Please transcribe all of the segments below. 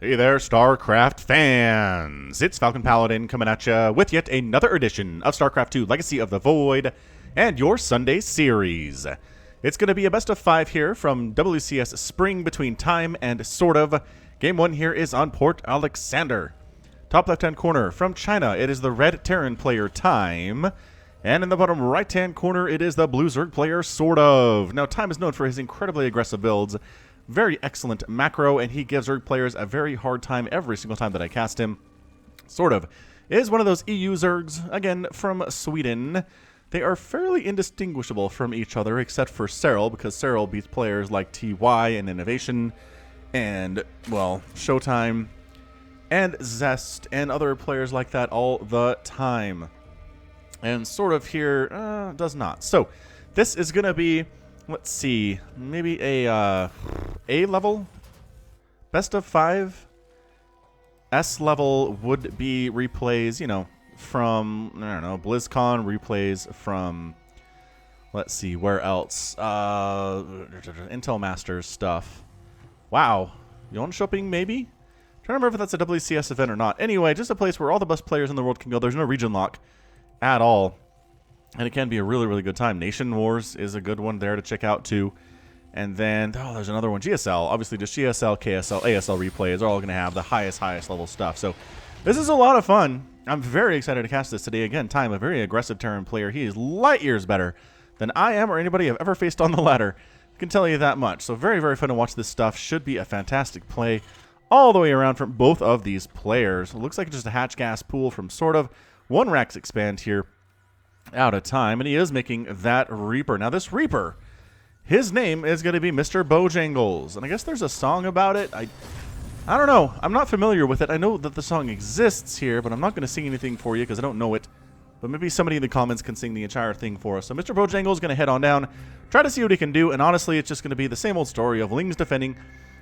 Hey there, StarCraft fans! It's Falcon Paladin coming at you with yet another edition of StarCraft 2 Legacy of the Void and your Sunday series. It's going to be a best of 5 here from WCS Spring between Time and SortOf. Game 1 here is on Port Alexander. Top left-hand corner from China, it is the red Terran player Time. And in the bottom right-hand corner, it is the blue Zerg player SortOf. Now, Time is known for his incredibly aggressive builds. Very excellent macro, and he gives Zerg players a very hard time every single time that I cast him. SortOf is one of those EU Zergs, again, from Sweden. They are fairly indistinguishable from each other, except for Serral, because Serral beats players like TY and Innovation, and, well, Showtime, and Zest, and other players like that all the time. And SortOf here does not. So, this is going to be... let's see, maybe a level, best of 5. S level would be replays, you know, from, I don't know, BlizzCon, replays from, let's see, where else? Intel Masters stuff. Wow. Yawn Shopping, maybe? Trying to remember if that's a WCS event or not. Anyway, just a place where all the best players in the world can go. There's no region lock at all. And it can be a really, really good time. Nation Wars is a good one there to check out, too. And then, oh, there's another one. GSL. Obviously, just GSL, KSL, ASL replays are all going to have the highest level stuff. So, this is a lot of fun. I'm very excited to cast this today. Again, Time, a very aggressive Terran player. He is light years better than I am or anybody I've ever faced on the ladder. I can tell you that much. So, very, very fun to watch this stuff. Should be a fantastic play all the way around from both of these players. It looks like just a hatch gas pool from SortOf. One Rax expand here. Out of Time, and he is making that Reaper. Now, this Reaper, his name is going to be Mr. Bojangles, and I guess there's a song about it. I don't know. I'm not familiar with it. I know that the song exists here, but I'm not going to sing anything for you because I don't know it. But maybe somebody in the comments can sing the entire thing for us. So Mr. Bojangles is going to head on down, try to see what he can do, and honestly, it's just going to be the same old story of Lings defending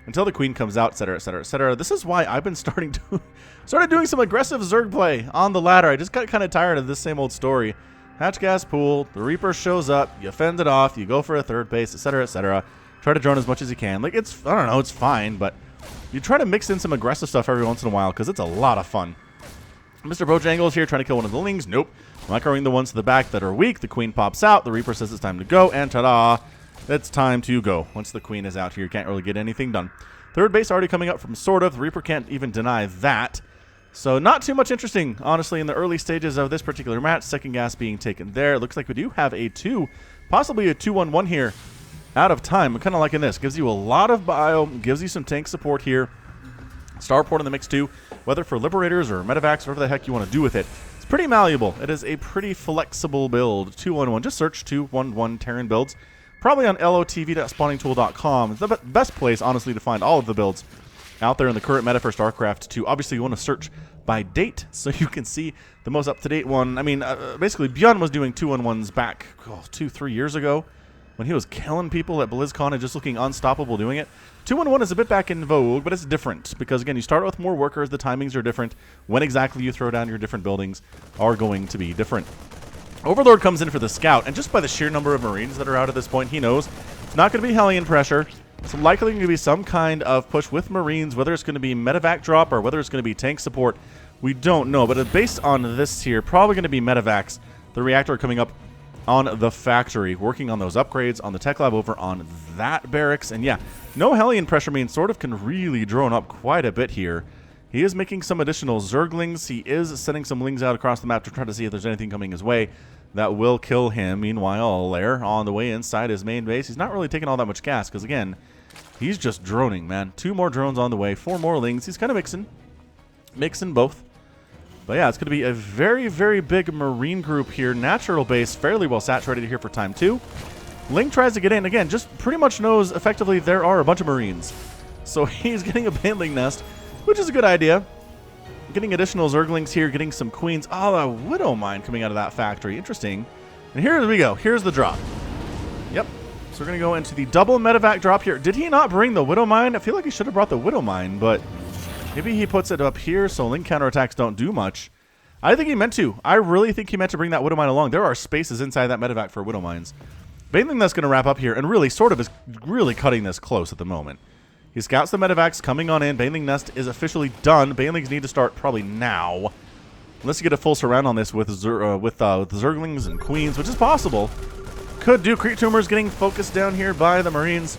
until the Queen comes out, etc., etc., etc. This is why I've been started doing some aggressive Zerg play on the ladder. I just got kind of tired of this same old story. Hatch gas pool, the Reaper shows up, you fend it off, you go for a third base, etc., etc. Try to drone as much as you can. Like, it's, I don't know, it's fine, but you try to mix in some aggressive stuff every once in a while because it's a lot of fun. Mr. Bojangles here trying to kill one of the Lings. Nope. Microing the ones to the back that are weak. The Queen pops out. The Reaper says it's time to go, and ta-da, it's time to go. Once the Queen is out here, you can't really get anything done. Third base already coming up from SortOf. The Reaper can't even deny that. So not too much interesting, honestly, in the early stages of this particular match. Second gas being taken there. It looks like we do have a 2, possibly a 2-1-1 here out of Time. I'm kind of liking this. Gives you a lot of bio, gives you some tank support here. Starport in the mix too, whether for Liberators or Medevacs, whatever the heck you want to do with it. It's pretty malleable. It is a pretty flexible build. 2-1-1. Just search 2-1-1 Terran builds. Probably on lotv.spawningtool.com. It's the best place, honestly, to find all of the builds out there in the current meta for StarCraft 2. Obviously, you want to search by date so you can see the most up-to-date one. I mean, basically, Bjorn was doing 2-on-1s back 2-3 years ago when he was killing people at BlizzCon and just looking unstoppable doing it. 2-on-1 is a bit back in vogue, but it's different because, again, you start with more workers. The timings are different. When exactly you throw down your different buildings are going to be different. Overlord comes in for the scout, and just by the sheer number of Marines that are out at this point, he knows it's not going to be Hellion pressure. It's likely going to be some kind of push with Marines, whether it's going to be medevac drop or whether it's going to be tank support. We don't know, but based on this here, probably going to be medevacs. The reactor coming up on the factory, working on those upgrades on the tech lab over on that barracks. And yeah, no Hellion pressure means SortOf can really drone up quite a bit here. He is making some additional Zerglings. He is sending some Lings out across the map to try to see if there's anything coming his way that will kill him. Meanwhile, there, on the way inside his main base, he's not really taking all that much gas because, again, he's just droning, man. 2 more drones on the way, 4 more Lings. He's kind of mixing both. But yeah, it's going to be a very, very big Marine group here. Natural base, fairly well saturated here for Time 2. Ling tries to get in. Again, just pretty much knows effectively there are a bunch of Marines. So he's getting a Baneling nest, which is a good idea. Getting additional Zerglings here, getting some Queens. Oh, a Widow Mine coming out of that factory. Interesting. And here we go. Here's the drop. Yep. So we're going to go into the double medevac drop here. Did he not bring the Widow Mine? I feel like he should have brought the Widow Mine, but maybe he puts it up here so Link counterattacks don't do much. I think he meant to. I really think he meant to bring that Widow Mine along. There are spaces inside that medevac for Widow Mines. Baneling that's going to wrap up here, and really SortOf is really cutting this close at the moment. He scouts the medevacs coming on in. Baneling Nest is officially done. Banelings need to start probably now. Unless you get a full surround on this with Zerglings and Queens, which is possible. Could do. Creep Tumors getting focused down here by the Marines.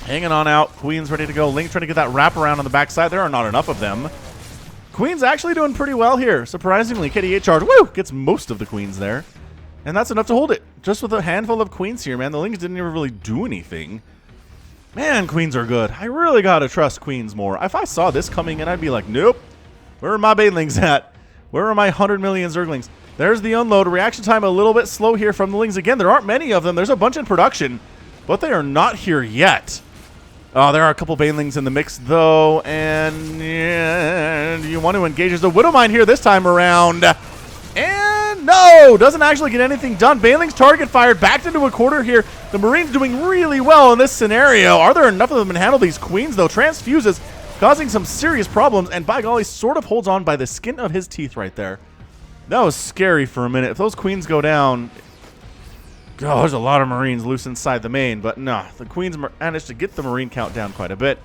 Hanging on out. Queens ready to go. Link trying to get that wraparound on the backside. There are not enough of them. Queen's actually doing pretty well here. Surprisingly, KD8 charge. Woo! Gets most of the Queens there. And that's enough to hold it. Just with a handful of Queens here, man. The Lings didn't even really do anything. Man, Queens are good. I really gotta trust Queens more. If I saw this coming in, I'd be like, nope. Where are my Banelings at? Where are my 100 million Zerglings? There's the unload. Reaction time a little bit slow here from the Lings. Again, there aren't many of them. There's a bunch in production, but they are not here yet. Oh, there are a couple Banelings in the mix, though, and yeah, you want to engage. There's a Widowmine here this time around. And no, doesn't actually get anything done. Banelings target fired, backed into a quarter here. The Marines doing really well in this scenario. Are there enough of them to handle these Queens, though? Transfuses causing some serious problems, and by golly, sort of holds on by the skin of his teeth right there. That was scary for a minute. If those Queens go down, oh, there's a lot of Marines loose inside the main, but no, the Queens managed to get the Marine count down quite a bit.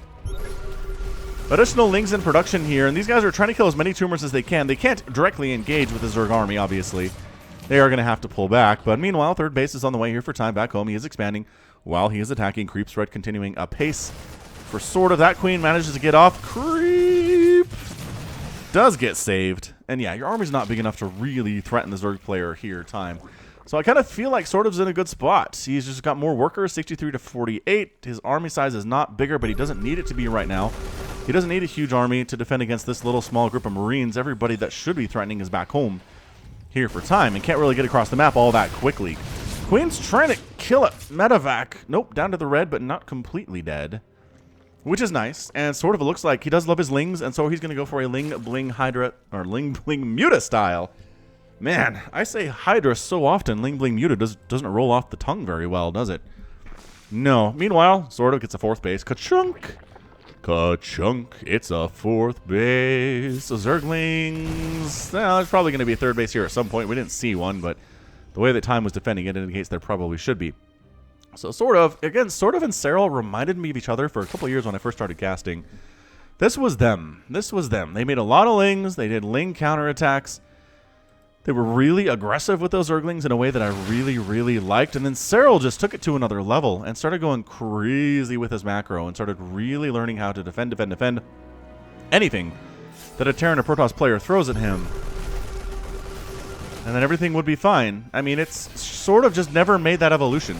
Additional Lings in production here, and these guys are trying to kill as many tumors as they can. They can't directly engage with the Zerg army, obviously. They are going to have to pull back, but meanwhile, third base is on the way here for time back home. He is expanding while he is attacking. Creep spread continuing apace. For SortOf, that Queen manages to get off. Creep does get saved. And yeah, your army's not big enough to really threaten the Zerg player here time. So I kind of feel like SortOf's in a good spot. He's just got more workers, 63 to 48. His army size is not bigger, but he doesn't need it to be right now. He doesn't need a huge army to defend against this little small group of Marines. Everybody that should be threatening is back home here for time and can't really get across the map all that quickly. Queen's trying to kill it. Medevac. Nope, down to the red, but not completely dead. Which is nice, and SortOf it looks like he does love his Lings, and so he's going to go for a Ling Bling Hydra, or Ling Bling Muta style. Man, I say Hydra so often, Ling Bling Muta doesn't roll off the tongue very well, does it? No. Meanwhile, SortOf gets a fourth base. Ka-chunk! Ka-chunk! It's a fourth base. Zerglings. Well, there's probably going to be a third base here at some point. We didn't see one, but the way that Time was defending it indicates there probably should be. So SortOf, again, SortOf and Serral reminded me of each other for a couple of years when I first started casting. This was them. This was them. They made a lot of Lings. They did Ling counterattacks. They were really aggressive with those Zerglings in a way that I really, really liked. And then Serral just took it to another level and started going crazy with his macro and started really learning how to defend anything that a Terran or Protoss player throws at him. And then everything would be fine. I mean, it's SortOf just never made that evolution.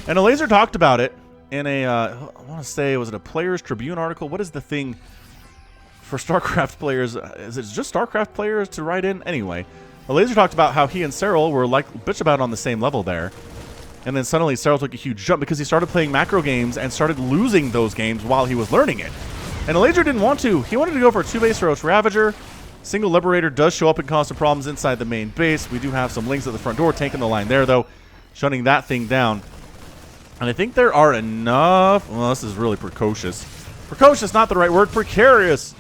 And Laser talked about it in a, I want to say, was it a Players Tribune article? What is the thing for StarCraft players? Is it just StarCraft players to write in? Anyway, Laser talked about how he and Serral were like bitch about on the same level there. And then suddenly Serral took a huge jump because he started playing macro games and started losing those games while he was learning it. And Laser didn't want to. He wanted to go for a two-base Roach Ravager. Single Liberator does show up and cause some problems inside the main base. We do have some Lings at the front door taking the line there, though, shutting that thing down. And I think there are enough... Well, this is really precocious. Precocious, not the right word. Precarious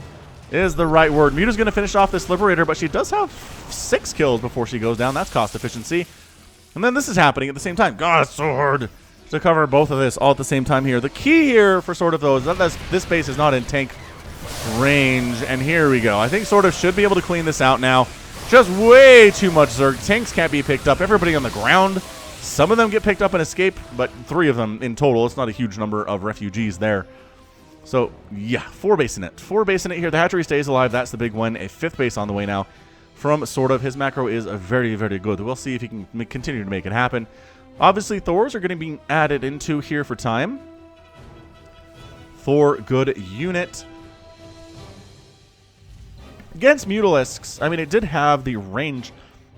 is the right word. Muta's going to finish off this Liberator, but she does have 6 kills before she goes down. That's cost efficiency. And then this is happening at the same time. God, it's so hard to cover both of this all at the same time here. The key here for SortOf, though, is that this base is not in tank range. And here we go. I think SortOf should be able to clean this out now. Just way too much Zerg. Tanks can't be picked up. Everybody on the ground. Some of them get picked up and escape, but 3 of them in total. It's not a huge number of refugees there. So, yeah, 4 base in it. 4 base in it here. The hatchery stays alive. That's the big one. A 5th base on the way now from SortOf. His macro is very, very good. We'll see if he can continue to make it happen. Obviously, Thors are going to be added into here for time. Thor, good unit. Against Mutalisks, I mean, it did have the range,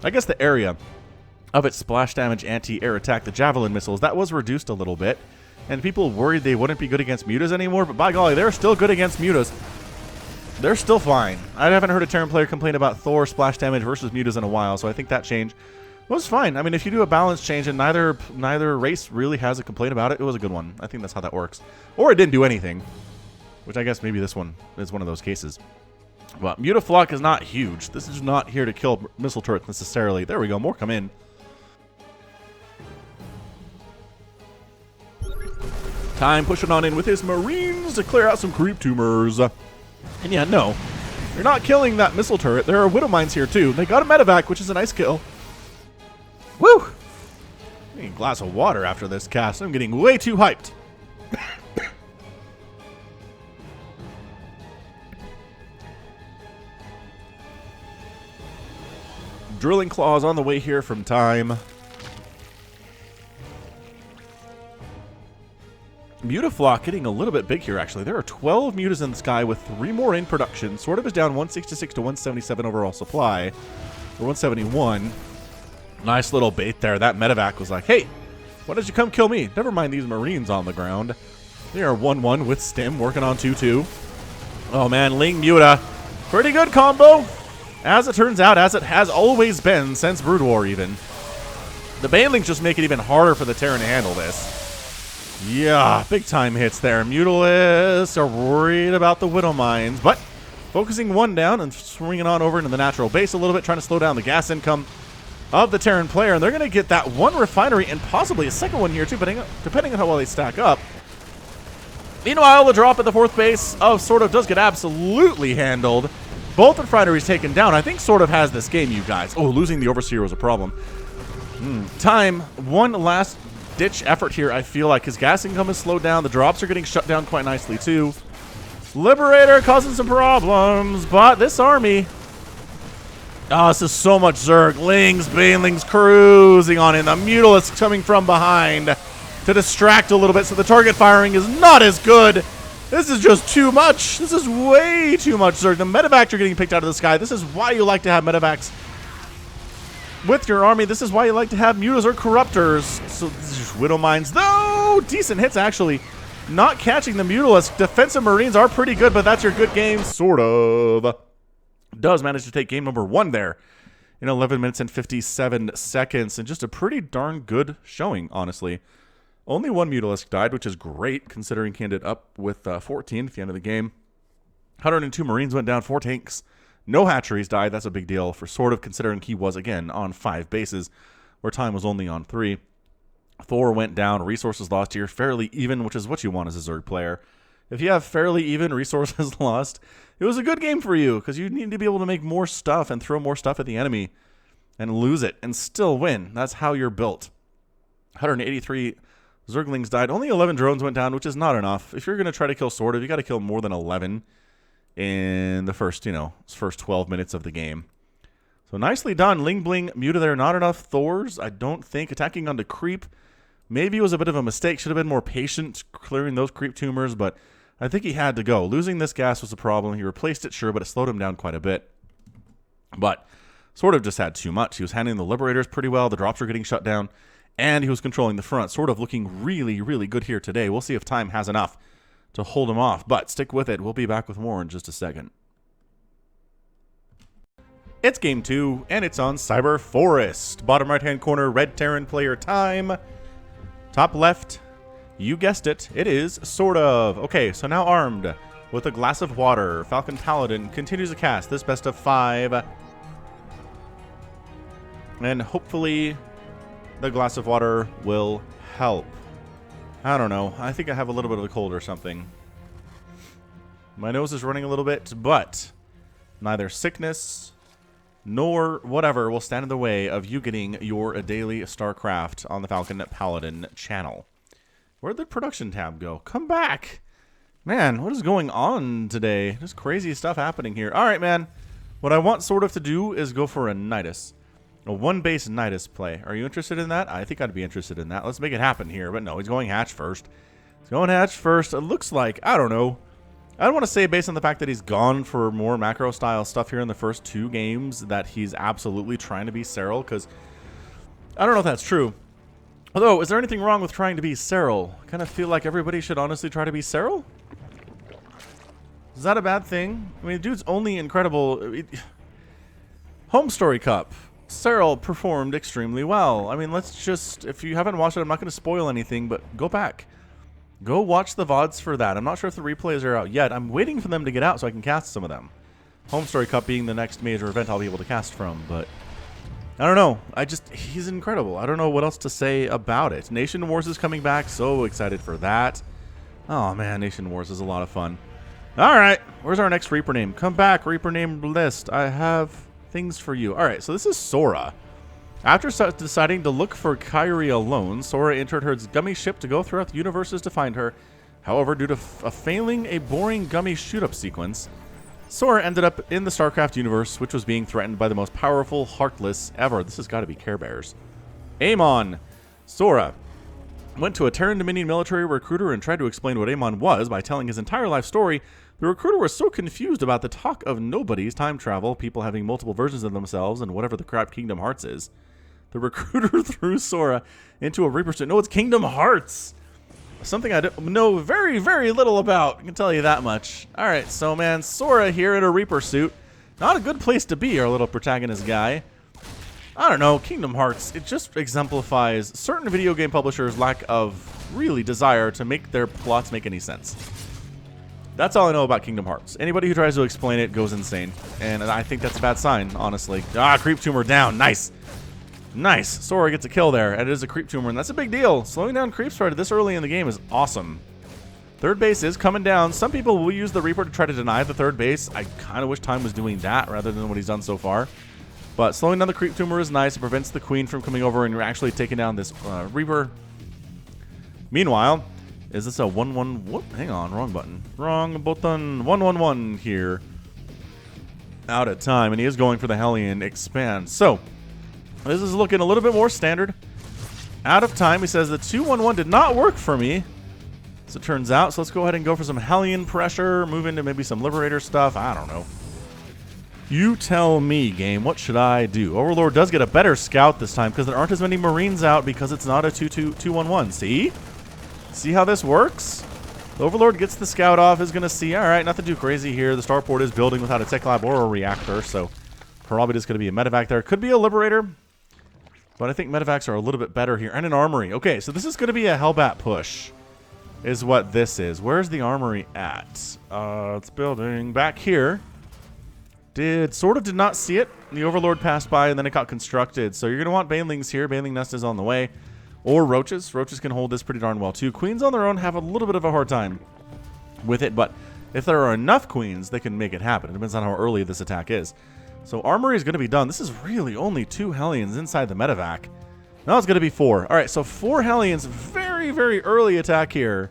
I guess the area of its splash damage anti-air attack, the Javelin missiles. That was reduced a little bit. And people worried they wouldn't be good against Mutas anymore, but by golly, they're still good against Mutas. They're still fine. I haven't heard a Terran player complain about Thor splash damage versus Mutas in a while, so I think that change was fine. I mean, if you do a balance change and neither race really has a complaint about it, it was a good one. I think that's how that works. Or it didn't do anything, which I guess maybe this one is one of those cases. But Mutaflock is not huge. This is not here to kill missile turrets necessarily. There we go. More come in. Time pushing on in with his Marines to clear out some creep tumors. And yeah, no, you're not killing that missile turret. There are Widow Mines here too. They got a medevac, which is a nice kill. Woo! I need a glass of water after this cast. I'm getting way too hyped. Drilling claws on the way here from Time. Mutaflock getting a little bit big here, actually. There are 12 mutas in the sky with 3 more in production. SortOf is down 166 to 177 overall supply. Or 171. Nice little bait there. That medevac was like, hey, why don't you come kill me? Never mind these Marines on the ground. They are 1-1 with Stim working on 2-2. Oh, man, Ling Muta. Pretty good combo. As it turns out, as it has always been since Brood War even. The Banelings just make it even harder for the Terran to handle this. Yeah, big time hits there. Mutalists are worried about the Widow Mines, but focusing one down and swinging on over into the natural base a little bit, trying to slow down the gas income of the Terran player, and they're going to get that one refinery and possibly a second one here too, depending on how well they stack up. Meanwhile, the drop at the 4th base of SortOf does get absolutely handled. Both refineries taken down. I think SortOf has this game, you guys. Oh, losing the Overseer was a problem. Time, one last ditch effort here, I feel like. His gas income is slowed down. The drops are getting shut down quite nicely, too. Liberator causing some problems, but this army... Oh, this is so much Zerg. Lings, Banelings cruising on in. The Mutalists coming from behind to distract a little bit, so the target firing is not as good. This is just too much. This is way too much Zerg. The medevacs are getting picked out of the sky. This is why you like to have medevacs with your army. This is why you like to have mutas or corruptors. So Widow Mines, though, decent hits actually. Not catching the Mutalists. Defensive Marines are pretty good, but that's your good game. SortOf does manage to take game number 1 there in 11 minutes and 57 seconds. And just a pretty darn good showing, honestly. Only 1 Mutalist died, which is great considering he ended up with 14 at the end of the game. 102 Marines went down, 4 tanks. No hatcheries died. That's a big deal for SortOf, considering he was, again, on 5 bases, where Time was only on 3. Thor went down. Resources lost here. Fairly even, which is what you want as a Zerg player. If you have fairly even resources lost, it was a good game for you, because you need to be able to make more stuff and throw more stuff at the enemy and lose it and still win. That's how you're built. 183 Zerglings died. Only 11 drones went down, which is not enough. If you're going to try to kill SortOf, you got to kill more than 11 in the first 12 minutes of the game. So nicely done. Ling Bling Muta there. Not enough Thors, I don't think. Attacking onto creep. Maybe it was a bit of a mistake. Should have been more patient clearing those creep tumors, but I think he had to go. Losing this gas was a problem. He replaced it, sure, but it slowed him down quite a bit. But SortOf just had too much. He was handling the Liberators pretty well. The drops were getting shut down. And he was controlling the front. SortOf looking really, really good here today. We'll see if Time has enough to hold him off. But stick with it. We'll be back with more in just a second. It's game 2, and it's on Cyber Forest. Bottom right-hand corner, red Terran player Time. Top left, you guessed it, it is SortOf. Okay, so now armed with a glass of water, Falcon Paladin continues to cast this best of 5. And hopefully the glass of water will help. I don't know. I think I have a little bit of a cold or something. My nose is running a little bit, but neither sickness nor whatever will stand in the way of you getting your daily StarCraft on the Falcon Paladin channel. Where'd the production tab go? Come back! Man, what is going on today? There's crazy stuff happening here. Alright, man. What I want SortOf to do is go for a Nidus. A 1-base Nidus play. Are you interested in that? I think I'd be interested in that. Let's make it happen here. But no, he's going hatch first. He's going hatch first. It looks like, I don't know. I don't want to say based on the fact that he's gone for more macro-style stuff here in the first 2 games that he's absolutely trying to be Serral, because I don't know if that's true. Although, is there anything wrong with trying to be Serral? I kind of feel like everybody should honestly try to be Serral. Is that a bad thing? I mean, dude's only incredible. Home Story Cup. Serral performed extremely well. I mean, let's just, if you haven't watched it, I'm not going to spoil anything, but go back. Go watch the VODs for that. I'm not sure if the replays are out yet. I'm waiting for them to get out so I can cast some of them. Home Story Cup being the next major event I'll be able to cast from, but I don't know. He's incredible. I don't know what else to say about it. Nation Wars is coming back. So excited for that. Oh, man, Nation Wars is a lot of fun. All right, where's our next Reaper name? Come back, Reaper name list. I have things for you. All right, so this is Sora. After deciding to look for Kyrie alone, Sora entered her gummy ship to go throughout the universes to find her. However, due to failing a boring gummy shoot-up sequence, Sora ended up in the StarCraft universe, which was being threatened by the most powerful Heartless ever. This has got to be Care Bears. Amon. Sora went to a Terran Dominion military recruiter and tried to explain what Amon was by telling his entire life story. The recruiter was so confused about the talk of nobodies, time travel, people having multiple versions of themselves, and whatever the crap Kingdom Hearts is. The recruiter threw Sora into a Reaper suit. No, it's Kingdom Hearts. Something I don't know very, very little about. I can tell you that much. All right, so, man, Sora here in a Reaper suit. Not a good place to be, our little protagonist guy. I don't know, Kingdom Hearts, it just exemplifies certain video game publishers' lack of really desire to make their plots make any sense. That's all I know about Kingdom Hearts. Anybody who tries to explain it goes insane, and I think that's a bad sign, honestly. Ah, creep tumor down, nice. Nice, Sora gets a kill there, and it is a creep tumor, and that's a big deal. Slowing down creeps right this early in the game is awesome. Third base is coming down. Some people will use the Reaper to try to deny the third base. I kind of wish Time was doing that rather than what he's done so far. But slowing down the creep tumor is nice. It prevents the Queen from coming over and you're actually taking down this Reaper. Meanwhile, is this a 1-1? Whoop, hang on, wrong button. Wrong button. 1-1-1 here. Out of time, and he is going for the Hellion expand. So, this is looking a little bit more standard. Out of time, he says the 2-1-1 did not work for me. So it turns out, so let's go ahead and go for some Hellion pressure, move into maybe some Liberator stuff. I don't know. You tell me, game. What should I do? Overlord does get a better scout this time because there aren't as many Marines out because it's not a 2-1-1. See? See how this works? The Overlord gets the scout off, is going to see, all right, nothing too crazy here. The starport is building without a tech lab or a reactor, so probably just going to be a medevac there. Could be a Liberator, but I think medevacs are a little bit better here. And an armory. Okay, so this is going to be a Hellbat push is what this is. Where's the armory at? It's building back here. Sort of did not see it. The Overlord passed by and then it got constructed. So you're going to want Banelings here. Baneling Nest is on the way. Or Roaches. Roaches can hold this pretty darn well too. Queens on their own have a little bit of a hard time with it. But if there are enough Queens, they can make it happen. It depends on how early this attack is. So Armory is going to be done. This is really only 2 Hellions inside the medevac. Now it's going to be 4. All right, so 4 Hellions. Very, very early attack here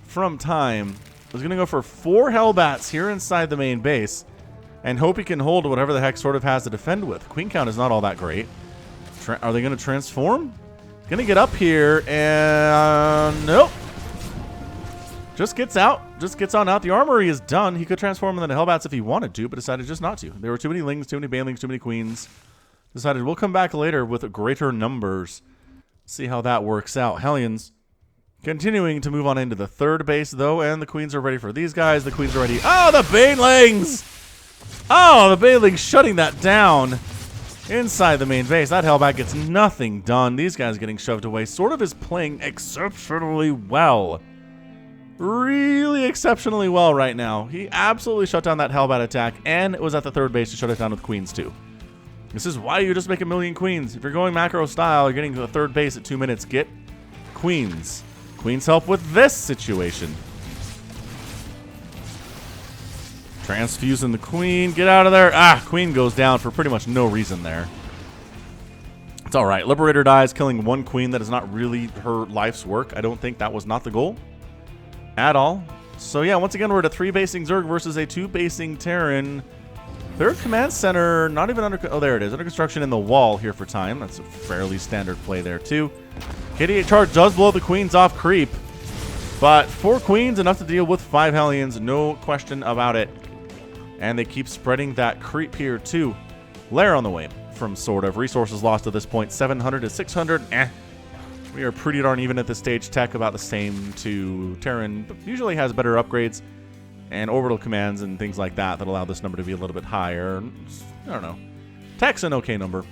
from Time. Is going to go for 4 Hellbats here inside the main base. And hope he can hold whatever the heck sort of has to defend with. Queen count is not all that great. Are they going to transform? Going to get up here and nope. Just gets out. Just gets on out. The armory is done. He could transform into the Hellbats if he wanted to, but decided just not to. There were too many Lings, too many Banelings, too many Queens. Decided we'll come back later with greater numbers. See how that works out. Hellions continuing to move on into the third base, though, and the Queens are ready for these guys. The Queens are ready. Oh, the Banelings! Oh, the Banelings shutting that down inside the main base. That Hellbat gets nothing done. These guys getting shoved away. SortOf is playing exceptionally well. Really exceptionally well right now. He absolutely shut down that Hellbat attack, and it was at the third base to shut it down with Queens, too. This is why you just make a million Queens. If you're going macro style, you're getting to the third base at 2 minutes. Get Queens. Queens help with this situation. Transfusing the Queen. Get out of there. Ah, Queen goes down for pretty much no reason there. It's all right. Liberator dies, killing 1 Queen. That is not really her life's work. I don't think that was not the goal at all. So, yeah, once again, we're at a 3-basing Zerg versus a 2-basing Terran. Third command center, not even under... Oh, there it is. Under construction in the wall here for Time. That's a fairly standard play there, too. KD8 charge does blow the Queens off creep. But 4 Queens, enough to deal with 5 Hellions. No question about it. And they keep spreading that creep here, too. Lair on the way from SortOf. Resources lost at this point, 700 to 600. We are pretty darn even at this stage. Tech about the same to Terran, but usually has better upgrades and orbital commands and things like that that allow this number to be a little bit higher. I don't know. Tech's an okay number.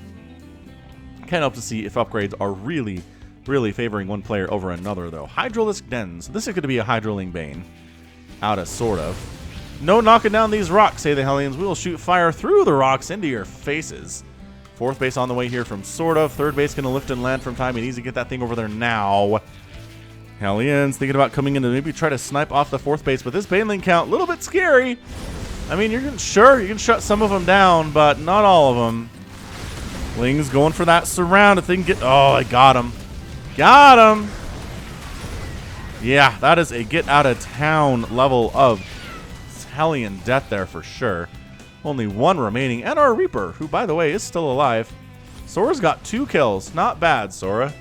Can't help to see if upgrades are really, really favoring one player over another, though. Hydralisk Dens. This is going to be a Hydraling Bane out of SortOf. No knocking down these rocks, say the Hellions. We will shoot fire through the rocks into your faces. 4th base on the way here from SortOf. 3rd base going to lift and land from Time. He needs to get that thing over there now. Hellions thinking about coming in to maybe try to snipe off the 4th base, but this Baneling count, a little bit scary. I mean, you can shut some of them down, but not all of them. Ling's going for that surround if they can get... Oh, I got him. Got him! Yeah, that is a get-out-of-town level of Hellion death there for sure. Only 1 remaining, and our Reaper, who, by the way, is still alive. Sora's got 2 kills. Not bad, Sora.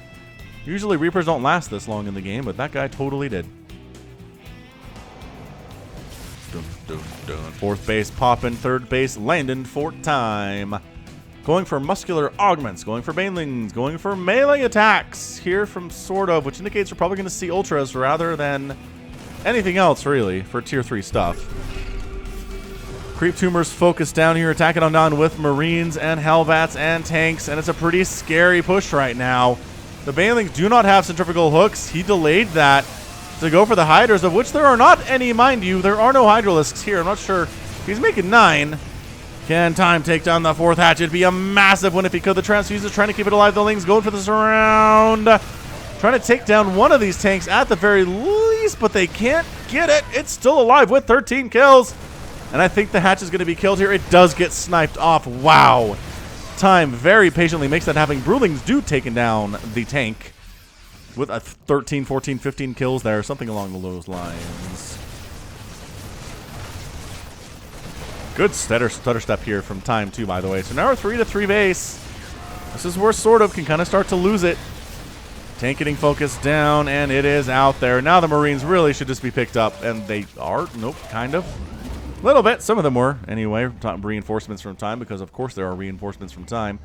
Usually Reapers don't last this long in the game, but that guy totally did. Dun, dun, dun. 4th base popping, 3rd base landing for time. Going for muscular augments, going for banelings, going for melee attacks here from SortOf, which indicates we're probably going to see ultras rather than anything else really for tier 3 stuff. Creep tumors focused down here, attacking on down with marines and hellbats and tanks, and it's a pretty scary push right now. The banelings do not have centrifugal hooks. He delayed that to go for the hydras, of which there are not any, mind you. There are no hydralisks here. I'm not sure. He's making 9. Can time take down the 4th hatch? It'd be a massive one if he could. The transfuse is trying to keep it alive. The Ling's going for the surround. Trying to take down one of these tanks at the very least, but they can't get it. It's still alive with 13 kills. And I think the hatch is going to be killed here. It does get sniped off. Wow. Time very patiently makes that happen. Brewlings do taking down the tank with a 13, 14, 15 kills there. Something along those lines. Good stutter step here from Time, too, by the way. So now we're 3-3 base. This is where SortOf can kind of start to lose it. Tank getting focused down, and it is out there. Now the Marines really should just be picked up, and they are. Nope, kind of. A little bit. Some of them were, anyway. Reinforcements from Time, because, of course, there are reinforcements from Time.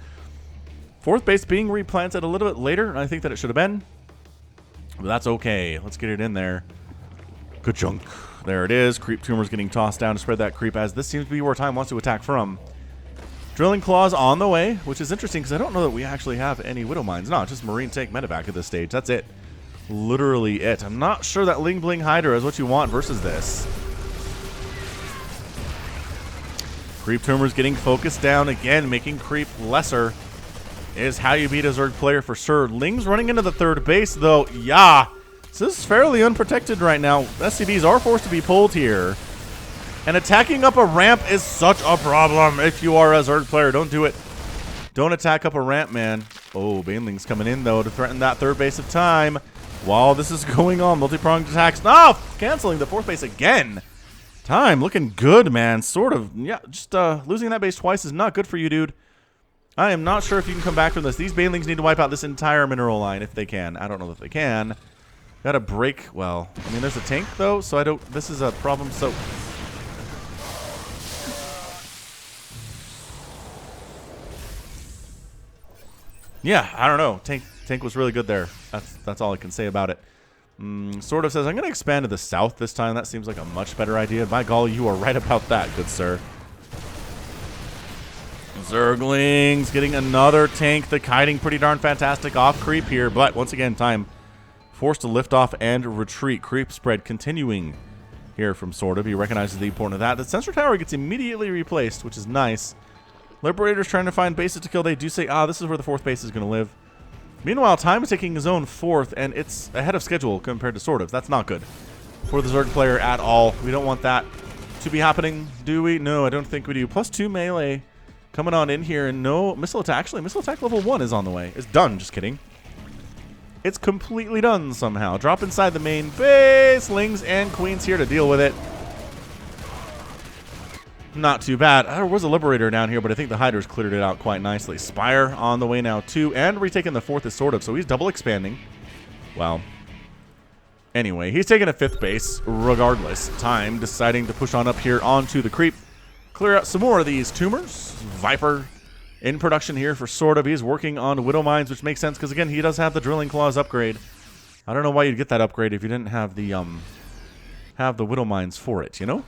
4th base being replanted a little bit later than I think that it should have been. But that's okay. Let's get it in there. Good chunk. There it is. Creep tumors getting tossed down to spread that creep, as this seems to be where Time wants to attack from. Drilling claws on the way, which is interesting because I don't know that we actually have any widow mines. No, just marine tank medevac at this stage. That's it. Literally it. I'm not sure that Ling Bling Hydra is what you want versus this. Creep tumors getting focused down again, making creep lesser is how you beat a Zerg player for sure. Ling's running into the 3rd base though. Yeah. So this is fairly unprotected right now. SCVs are forced to be pulled here. And attacking up a ramp is such a problem if you are a Zerg player. Don't do it. Don't attack up a ramp, man. Oh, Baneling's coming in, though, to threaten that 3rd base of Time. While this is going on, multi-pronged attacks. No! Canceling the 4th base again. Time looking good, man. SortOf. Yeah, just losing that base twice is not good for you, dude. I am not sure if you can come back from this. These Banelings need to wipe out this entire mineral line if they can. I don't know if they can. Gotta break. Well, I mean, there's a tank, though, so I don't... This is a problem, so... Yeah, I don't know. Tank was really good there. That's all I can say about it. SortOf says, I'm going to expand to the south this time. That seems like a much better idea. By golly, you are right about that, good sir. Zerglings getting another tank. The kiting pretty darn fantastic off creep here. But once again, Time forced to lift off and retreat. Creep spread continuing here from SortOf. He recognizes the importance of that. The sensor tower gets immediately replaced, which is nice. Liberators trying to find bases to kill. They do say, this is where the 4th base is going to live. Meanwhile, Time is taking his own 4th, and it's ahead of schedule compared to SortOf. That's not good for the Zerg player at all. We don't want that to be happening, do we? No, I don't think we do. +2 melee coming on in here, and no missile attack. Actually, missile attack level 1 is on the way. It's done. Just kidding. It's completely done somehow. Drop inside the main base. Lings and Queens here to deal with it. Not too bad. There was a Liberator down here, but I think the Hydras cleared it out quite nicely. Spire on the way now, too. And retaking the 4th is SortOf, so he's double expanding. Well, anyway, he's taking a 5th base regardless. Time deciding to push on up here onto the creep. Clear out some more of these tumors. Viper in production here for SortOf. He's working on Widow Mines, which makes sense because, again, he does have the Drilling Claws upgrade. I don't know why you'd get that upgrade if you didn't have the Widow Mines for it, you know?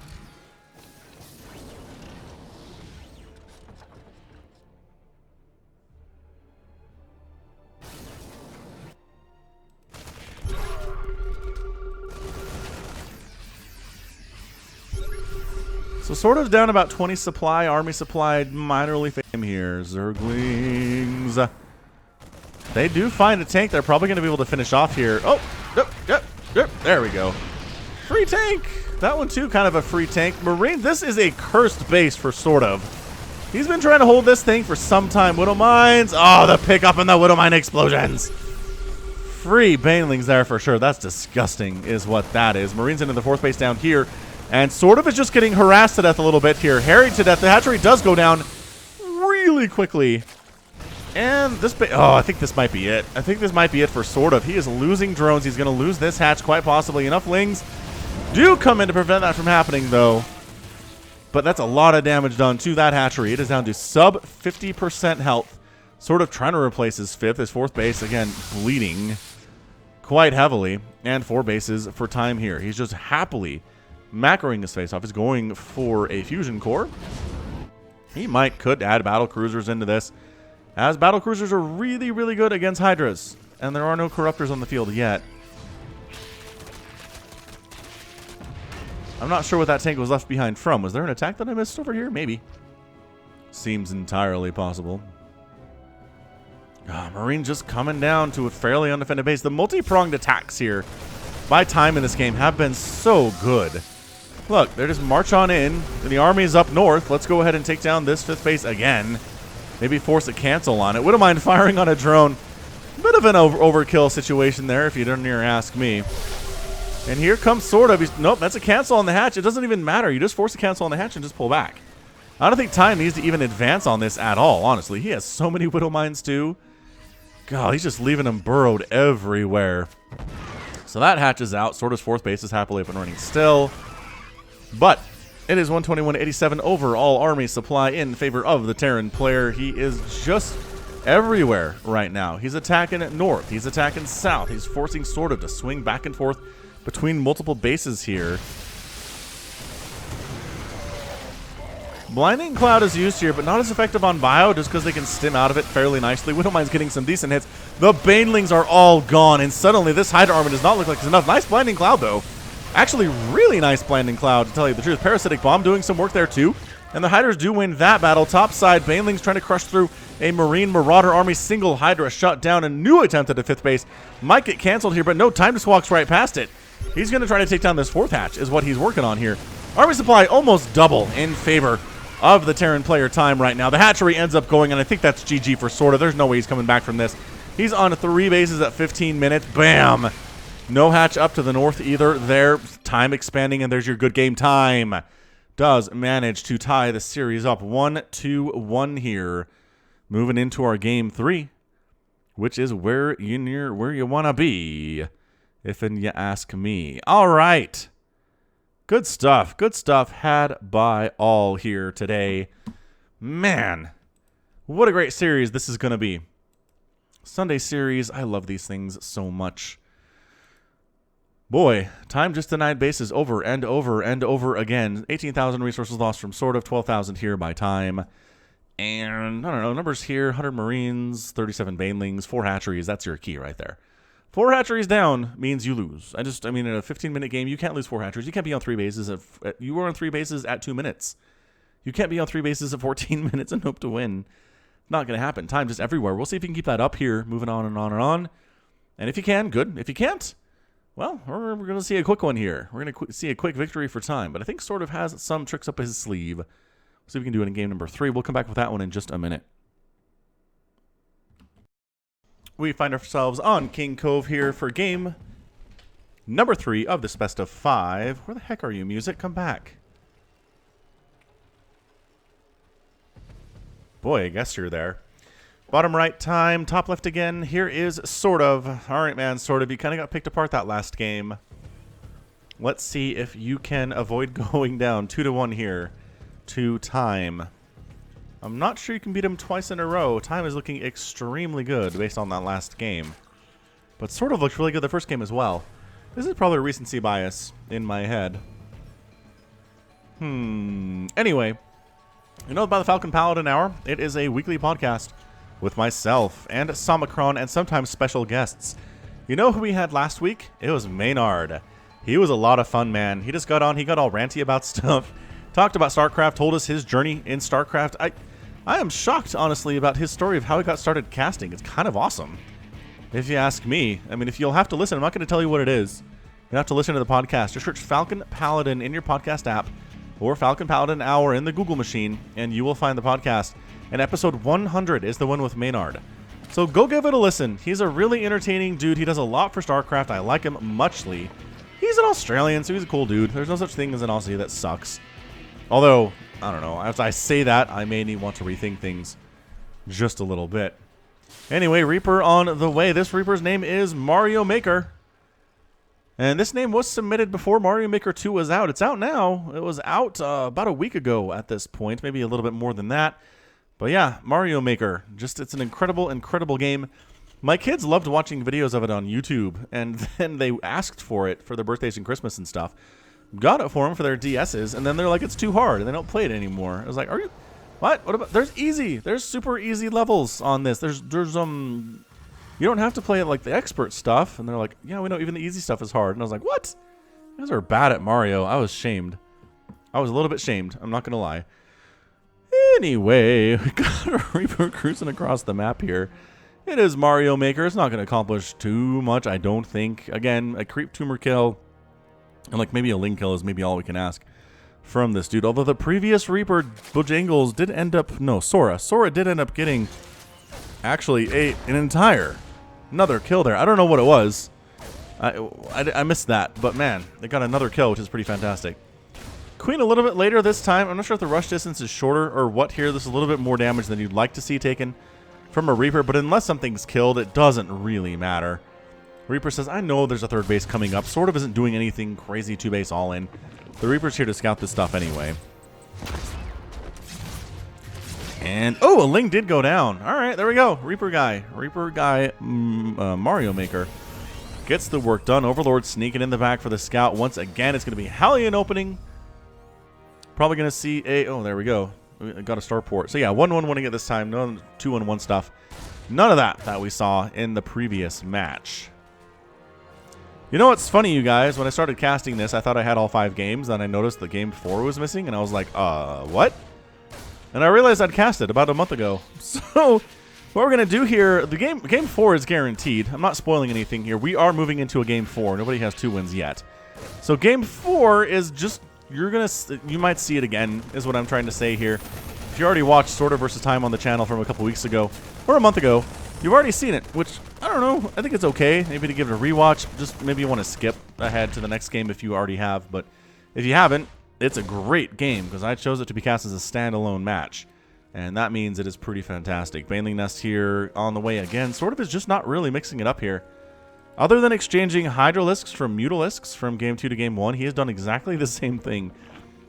So SortOf down about 20 supply, army supply, minorly fame here. Zerglings. They do find a tank they're probably going to be able to finish off here. Oh, yep, yep. There we go. Free tank. That one too, kind of a free tank. Marine, this is a cursed base for SortOf. He's been trying to hold this thing for some time. Widow Mines. Oh, the pickup and the Widow Mine explosions. Free banelings there for sure. That's disgusting is what that is. Marines into the 4th base down here. And SortOf is just getting harassed to death a little bit here. Harried to death. The hatchery does go down really quickly. And this, I think this might be it. I think this might be it for SortOf. He is losing drones. He's going to lose this hatch quite possibly. Enough lings do come in to prevent that from happening, though. But that's a lot of damage done to that hatchery. It is down to sub 50% health. SortOf trying to replace his 4th base. Again, bleeding quite heavily. And 4 bases for time here. He's just happily macroing his face off. He's going for a fusion core. He could add battle cruisers into this, as battle cruisers are really, really good against Hydras. And there are no corruptors on the field yet. I'm not sure what that tank was left behind from. Was there an attack that I missed over here? Maybe. Seems entirely possible. Marine just coming down to a fairly undefended base. The multi-pronged attacks here by time in this game have been so good. Look, they're just march on in. The army is up north. Let's go ahead and take down this 5th base again. Maybe force a cancel on it. Wouldn't mind firing on a drone. Bit of an overkill situation there, if you don't dare ask me. And here comes SortOf. Nope, that's a cancel on the hatch. It doesn't even matter. You just force a cancel on the hatch and just pull back. I don't think time needs to even advance on this at all, honestly. He has so many Widow Mines, too. God, he's just leaving them burrowed everywhere. So that hatch is out. SortOf's 4th base is happily up and running still. But it is 121-87 overall army supply in favor of the Terran player. He is just everywhere right now. He's attacking north. He's attacking south. He's forcing SortOf to swing back and forth between multiple bases here. Blinding Cloud is used here, but not as effective on Bio just because they can stim out of it fairly nicely. Widow Mine's getting some decent hits. The Banelings are all gone, and suddenly this Hydra armor does not look like it's enough. Nice Blinding Cloud, though. Actually, really nice Blinding Cloud, to tell you the truth. Parasitic Bomb doing some work there, too. And the Hydras do win that battle. Top side, Banelings trying to crush through a Marine Marauder army. Single Hydra shut down. A new attempt at the 5th base. Might get canceled here, but no, time just walks right past it. He's going to try to take down this 4th hatch, is what he's working on here. Army supply almost double in favor of the Terran player time right now. The hatchery ends up going, and I think that's GG for SortOf. There's no way he's coming back from this. He's on 3 bases at 15 minutes. Bam! No hatch up to the north either. There, time expanding, and there's your good game. Time does manage to tie the series up 1-1 here. Moving into our game 3, which is where you want to be, if you ask me. All right. Good stuff. Good stuff had by all here today. Man, what a great series this is going to be. Sunday series. I love these things so much. Boy, time just denied bases over and over and over again. 18,000 resources lost from SortOf, 12,000 here by time. And, I don't know, numbers here, 100 Marines, 37 Banelings, 4 hatcheries. That's your key right there. 4 hatcheries down means you lose. I mean, in a 15-minute game, you can't lose 4 hatcheries. You can't be on 3 bases. You were on 3 bases at 2 minutes. You can't be on 3 bases at 14 minutes and hope to win. Not going to happen. Time just everywhere. We'll see if you can keep that up here, moving on and on and on. And if you can, good. If you can't, well, we're going to see a quick one here. We're going to see a quick victory for time. But I think SortOf has some tricks up his sleeve. We'll see if we can do it in game number 3. We'll come back with that one in just a minute. We find ourselves on King Cove here for game number 3 of this best of 5. Where the heck are you, music? Come back. Boy, I guess you're there. Bottom right time, top left again. Here is SortOf. All right, man, SortOf. You kind of got picked apart that last game. Let's see if you can avoid going down 2-1 here to time. I'm not sure you can beat him twice in a row. Time is looking extremely good based on that last game. But SortOf looked really good the first game as well. This is probably a recency bias in my head. Anyway, you know about the Falcon Paladin Hour? It is a weekly podcast with myself and Samacron and sometimes special guests. You know who we had last week? It was Maynard. He was a lot of fun, man. He just got on. He got all ranty about stuff. Talked about StarCraft. Told us his journey in StarCraft. I am shocked, honestly, about his story of how he got started casting. It's kind of awesome, if you ask me. I mean, if you'll have to listen, I'm not going to tell you what it is. You have to listen to the podcast. Just search Falcon Paladin in your podcast app or Falcon Paladin Hour in the Google machine, and you will find the podcast. And episode 100 is the one with Maynard. So go give it a listen. He's a really entertaining dude. He does a lot for StarCraft. I like him muchly. He's an Australian, so he's a cool dude. There's no such thing as an Aussie that sucks. Although, I don't know. As I say that, I may want to rethink things just a little bit. Anyway, Reaper on the way. This Reaper's name is Mario Maker. And this name was submitted before Mario Maker 2 was out. It's out now. It was out about a week ago at this point. Maybe a little bit more than that. But yeah, Mario Maker. It's an incredible, incredible game. My kids loved watching videos of it on YouTube. And then they asked for it for their birthdays and Christmas and stuff. Got it for them for their DSs. And then they're like, it's too hard. And they don't play it anymore. I was like, are you... What? What about... There's super easy levels on this. You don't have to play it like the expert stuff. And they're like, yeah, we know even the easy stuff is hard. And I was like, what? You guys are bad at Mario. I was shamed. I was a little bit shamed. I'm not going to lie. Anyway, we got a Reaper cruising across the map here. It is Mario Maker. It's not going to accomplish too much, I don't think. Again, a creep tumor kill and like maybe a Ling kill is maybe all we can ask from this dude. Although the previous Reaper, Bojangles, did end up... No, Sora. Sora did end up getting actually another kill there. I don't know what it was. I missed that. But man, they got another kill, which is pretty fantastic. Queen a little bit later this time. I'm not sure if the rush distance is shorter or what here. This is a little bit more damage than you'd like to see taken from a Reaper, but unless something's killed, it doesn't really matter. Reaper says, I know there's a third base coming up. Sort of isn't doing anything crazy two-base all-in. The Reaper's here to scout this stuff anyway. And, oh, a Ling did go down. All right, there we go. Reaper guy, Mario Maker gets the work done. Overlord sneaking in the back for the scout. Once again, it's going to be Hellion opening. Probably going to see a... Oh, there we go. We got a starport. So, yeah, 1-1 winning it this time. No 2-1-1 stuff. None of that we saw in the previous match. You know what's funny, you guys? When I started casting this, I thought I had all 5 games. Then I noticed that Game 4 was missing. And I was like, what? And I realized I'd cast it about a month ago. So, what we're going to do here... The Game 4 is guaranteed. I'm not spoiling anything here. We are moving into a Game 4. Nobody has 2 wins yet. So, Game 4 is just... You might see it again, is what I'm trying to say here. If you already watched SortOf versus Time on the channel from a couple weeks ago, or a month ago, you've already seen it, which, I don't know, I think it's okay. Maybe to give it a rewatch, just maybe you want to skip ahead to the next game if you already have, but if you haven't, it's a great game, because I chose it to be cast as a standalone match, and that means it is pretty fantastic. Baneling Nest here on the way again. SortOf is just not really mixing it up here. Other than exchanging Hydralisks from Mutalisks from Game 2 to Game 1, he has done exactly the same thing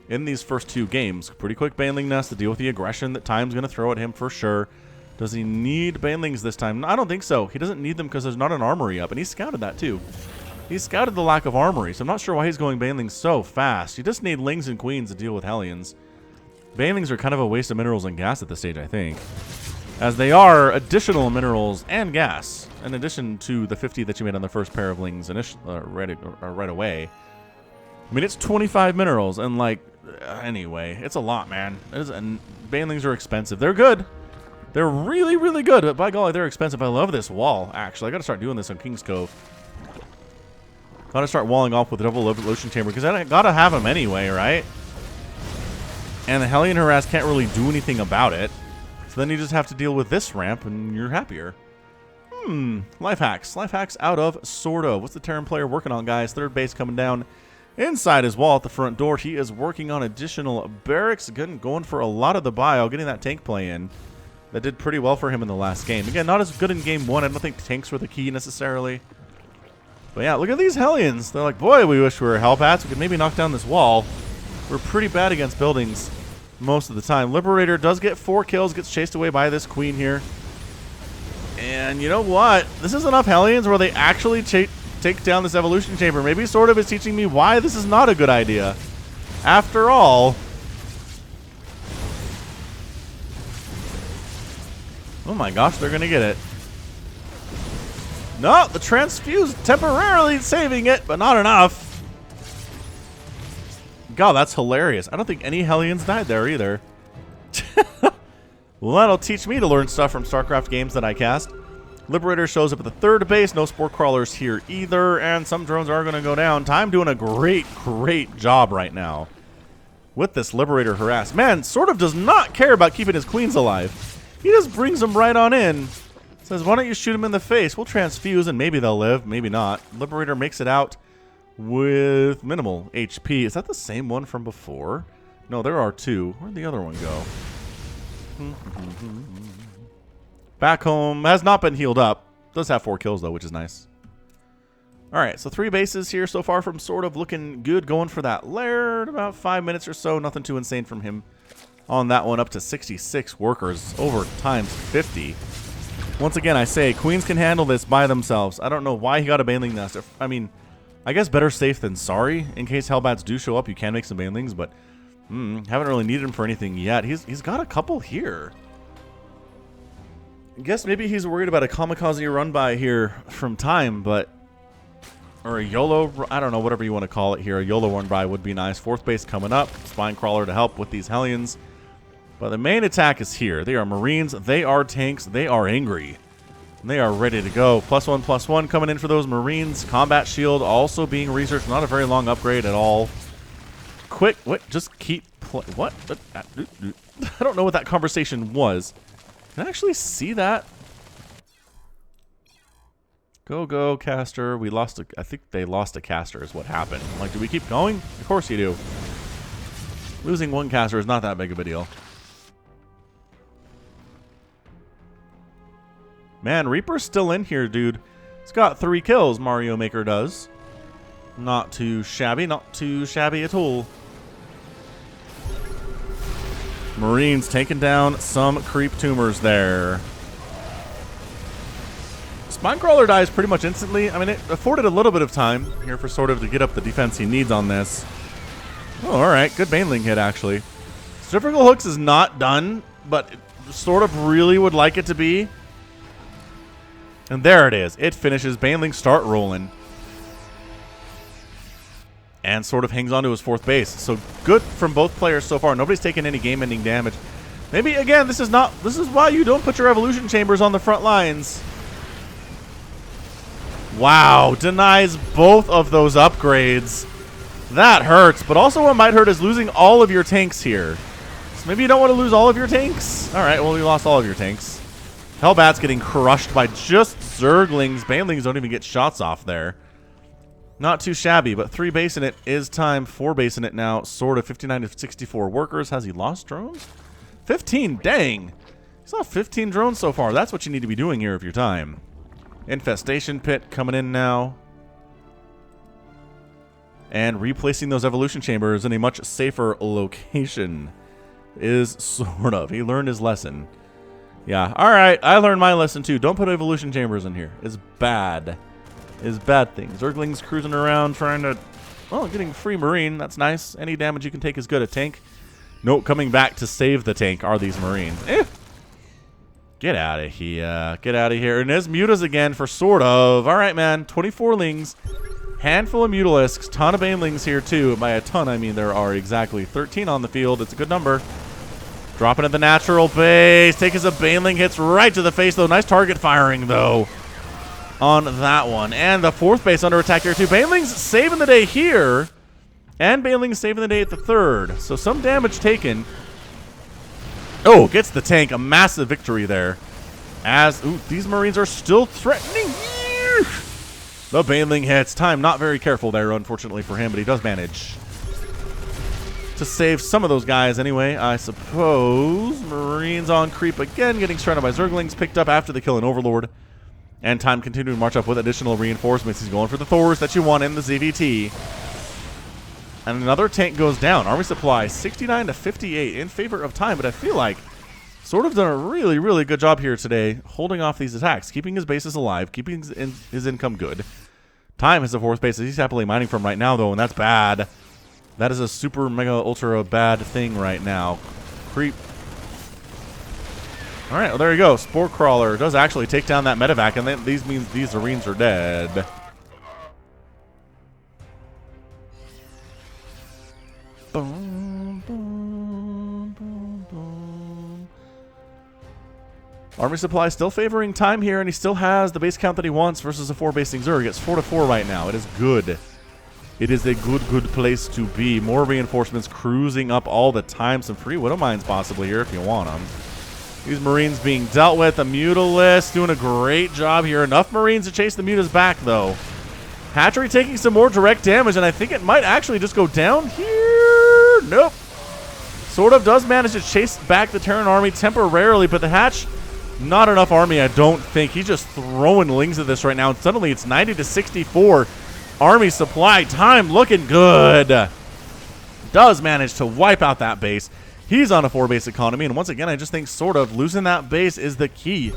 in these first 2 games. Pretty quick Baneling Nest to deal with the aggression that Time's going to throw at him for sure. Does he need Banelings this time? I don't think so. He doesn't need them because there's not an armory up, and he scouted that too. He scouted the lack of armory, so I'm not sure why he's going Banelings so fast. You just need Lings and Queens to deal with Hellions. Banelings are kind of a waste of minerals and gas at this stage, I think, as they are additional minerals and gas, in addition to the 50 that you made on the first pair of Lings right away. I mean, it's 25 minerals, and like, anyway, it's a lot, man. And Banelings are expensive. They're good. They're really, really good, but by golly, they're expensive. I love this wall, actually. I gotta start doing this on King's Cove. Gotta start walling off with a double lotion chamber, because I gotta have them anyway, right? And the Hellion Harass can't really do anything about it. So then you just have to deal with this ramp, and you're happier. Life hacks. Life hacks out of SortOf. What's the Terran player working on, guys? Third base coming down inside his wall at the front door. He is working on additional barracks. Going for a lot of the bio, getting that tank play in. That did pretty well for him in the last game. Again, not as good in Game 1. I don't think tanks were the key necessarily. But yeah, look at these Hellions. They're like, boy, we wish we were Hellbats. We could maybe knock down this wall. We're pretty bad against buildings most of the time. Liberator does get 4 kills, gets chased away by this Queen here. And you know what? This is enough Hellions where they actually take down this evolution chamber. Maybe SortOf is teaching me why this is not a good idea. After all... Oh my gosh, they're going to get it. No, the transfuse temporarily saving it, but not enough. God, that's hilarious. I don't think any Hellions died there either. Well, that'll teach me to learn stuff from StarCraft games that I cast. Liberator shows up at the third base. No Spore Crawlers here either. And some drones are going to go down. Time doing a great job right now with this Liberator harass. Man, SortOf does not care about keeping his queens alive. He just brings them right on in. Says, why don't you shoot him in the face? We'll transfuse and maybe they'll live. Maybe not. Liberator makes it out with minimal HP. Is that the same one from before? No, there are two. Where'd the other one go? Back home. Has not been healed up. Does have 4 kills, though, which is nice. Alright, so 3 bases here so far from SortOf. Looking good. Going for that lair in about 5 minutes or so. Nothing too insane from him on that one. Up to 66 workers. Over times 50. Once again, I say, queens can handle this by themselves. I don't know why he got a Baneling Nest. I mean, I guess better safe than sorry. In case Hellbats do show up, you can make some Banelings, but haven't really needed him for anything yet. He's got a couple here. I guess maybe he's worried about a kamikaze run by here from time, but... Or a YOLO, I don't know, whatever you want to call it here. A YOLO run by would be nice. 4th base coming up. Spine Crawler to help with these Hellions. But the main attack is here. They are Marines. They are tanks. They are angry. They are ready to go. +1/+1 coming in for those Marines. Combat Shield also being researched. Not a very long upgrade at all. Quick. What? Just keep... What? I don't know what that conversation was. Can I actually see that? Go, caster. We lost a... I think they lost a caster is what happened. Like, do we keep going? Of course you do. Losing 1 caster is not that big of a deal. Man, Reaper's still in here, dude. He's got 3 kills, Mario Maker does. Not too shabby. Not too shabby at all. Marines taking down some creep tumors there. Spinecrawler dies pretty much instantly. I mean, it afforded a little bit of time here for SortOf to get up the defense he needs on this. Oh, alright. Good Baneling hit, actually. Centrifugal Hooks is not done, but SortOf really would like it to be. And there it is. It finishes. Banelings start rolling. And SortOf hangs on to his 4th base. So good from both players so far. Nobody's taken any game-ending damage. Maybe, again, this is why you don't put your evolution chambers on the front lines. Wow. Denies both of those upgrades. That hurts. But also what might hurt is losing all of your tanks here. So maybe you don't want to lose all of your tanks? Alright, well, you lost all of your tanks. Hellbat's getting crushed by just Zerglings. Banelings don't even get shots off there. Not too shabby, but 3 base in it is time. 4 base in it now. SortOf 59 to 64 workers. Has he lost drones? 15, dang. He's lost 15 drones so far. That's what you need to be doing here if you're time. Infestation Pit coming in now. And replacing those evolution chambers in a much safer location is SortOf. He learned his lesson. Yeah, alright, I learned my lesson too. Don't put evolution chambers in here. It's bad. It's bad thing. Zerglings cruising around trying to... Oh, getting free Marine. That's nice. Any damage you can take is good. A tank. Nope, coming back to save the tank are these Marines. Get out of here. Get out of here. And there's Mutas again for SortOf. Alright, man. 24 Lings. Handful of Mutalisks. Ton of Banelings here too. By a ton, I mean there are exactly 13 on the field. It's a good number. Dropping at the natural base. Taking a Baneling. Hits right to the face, though. Nice target firing, though, on that one. And the 4th base under attack here, too. Banelings saving the day here. And Banelings saving the day at the 3rd. So some damage taken. Oh, gets the tank. A massive victory there. As, ooh, these Marines are still threatening. The Baneling hits. Time not very careful there, unfortunately for him, but he does manage to save some of those guys anyway, I suppose. Marines on creep again, getting surrounded by Zerglings, picked up after the kill in Overlord. And time continuing to march up with additional reinforcements. He's going for the Thors that you want in the ZVT. And another tank goes down. Army supply 69 to 58 in favor of time, but I feel like SortOf done a really, really good job here today, holding off these attacks, keeping his bases alive, keeping his income good. Time has the 4th base that he's happily mining from right now, though, and that's bad. That is a super, mega, ultra bad thing right now. Creep. Alright, well, there you go. Spore Crawler does actually take down that medevac, and these means these Marines are dead. Boom, boom, boom, boom, boom. Army supply still favoring time here, and he still has the base count that he wants versus a 4-basing Zerg. It's 4-4 right now. It is good. It is a good place to be. More reinforcements cruising up all the time. Some free Widow Mines possibly here if you want them. These Marines being dealt with. The Mutalisk doing a great job here. Enough Marines to chase the Mutas back, though. Hatchery taking some more direct damage, and I think it might actually just go down here. Nope. SortOf does manage to chase back the Terran army temporarily, but the Hatch, not enough army, I don't think. He's just throwing lings at this right now, and suddenly it's 90-64. Army supply time looking good. Does manage to wipe out that base. He's on a 4-base economy, and once again, I just think SortOf losing that base is the key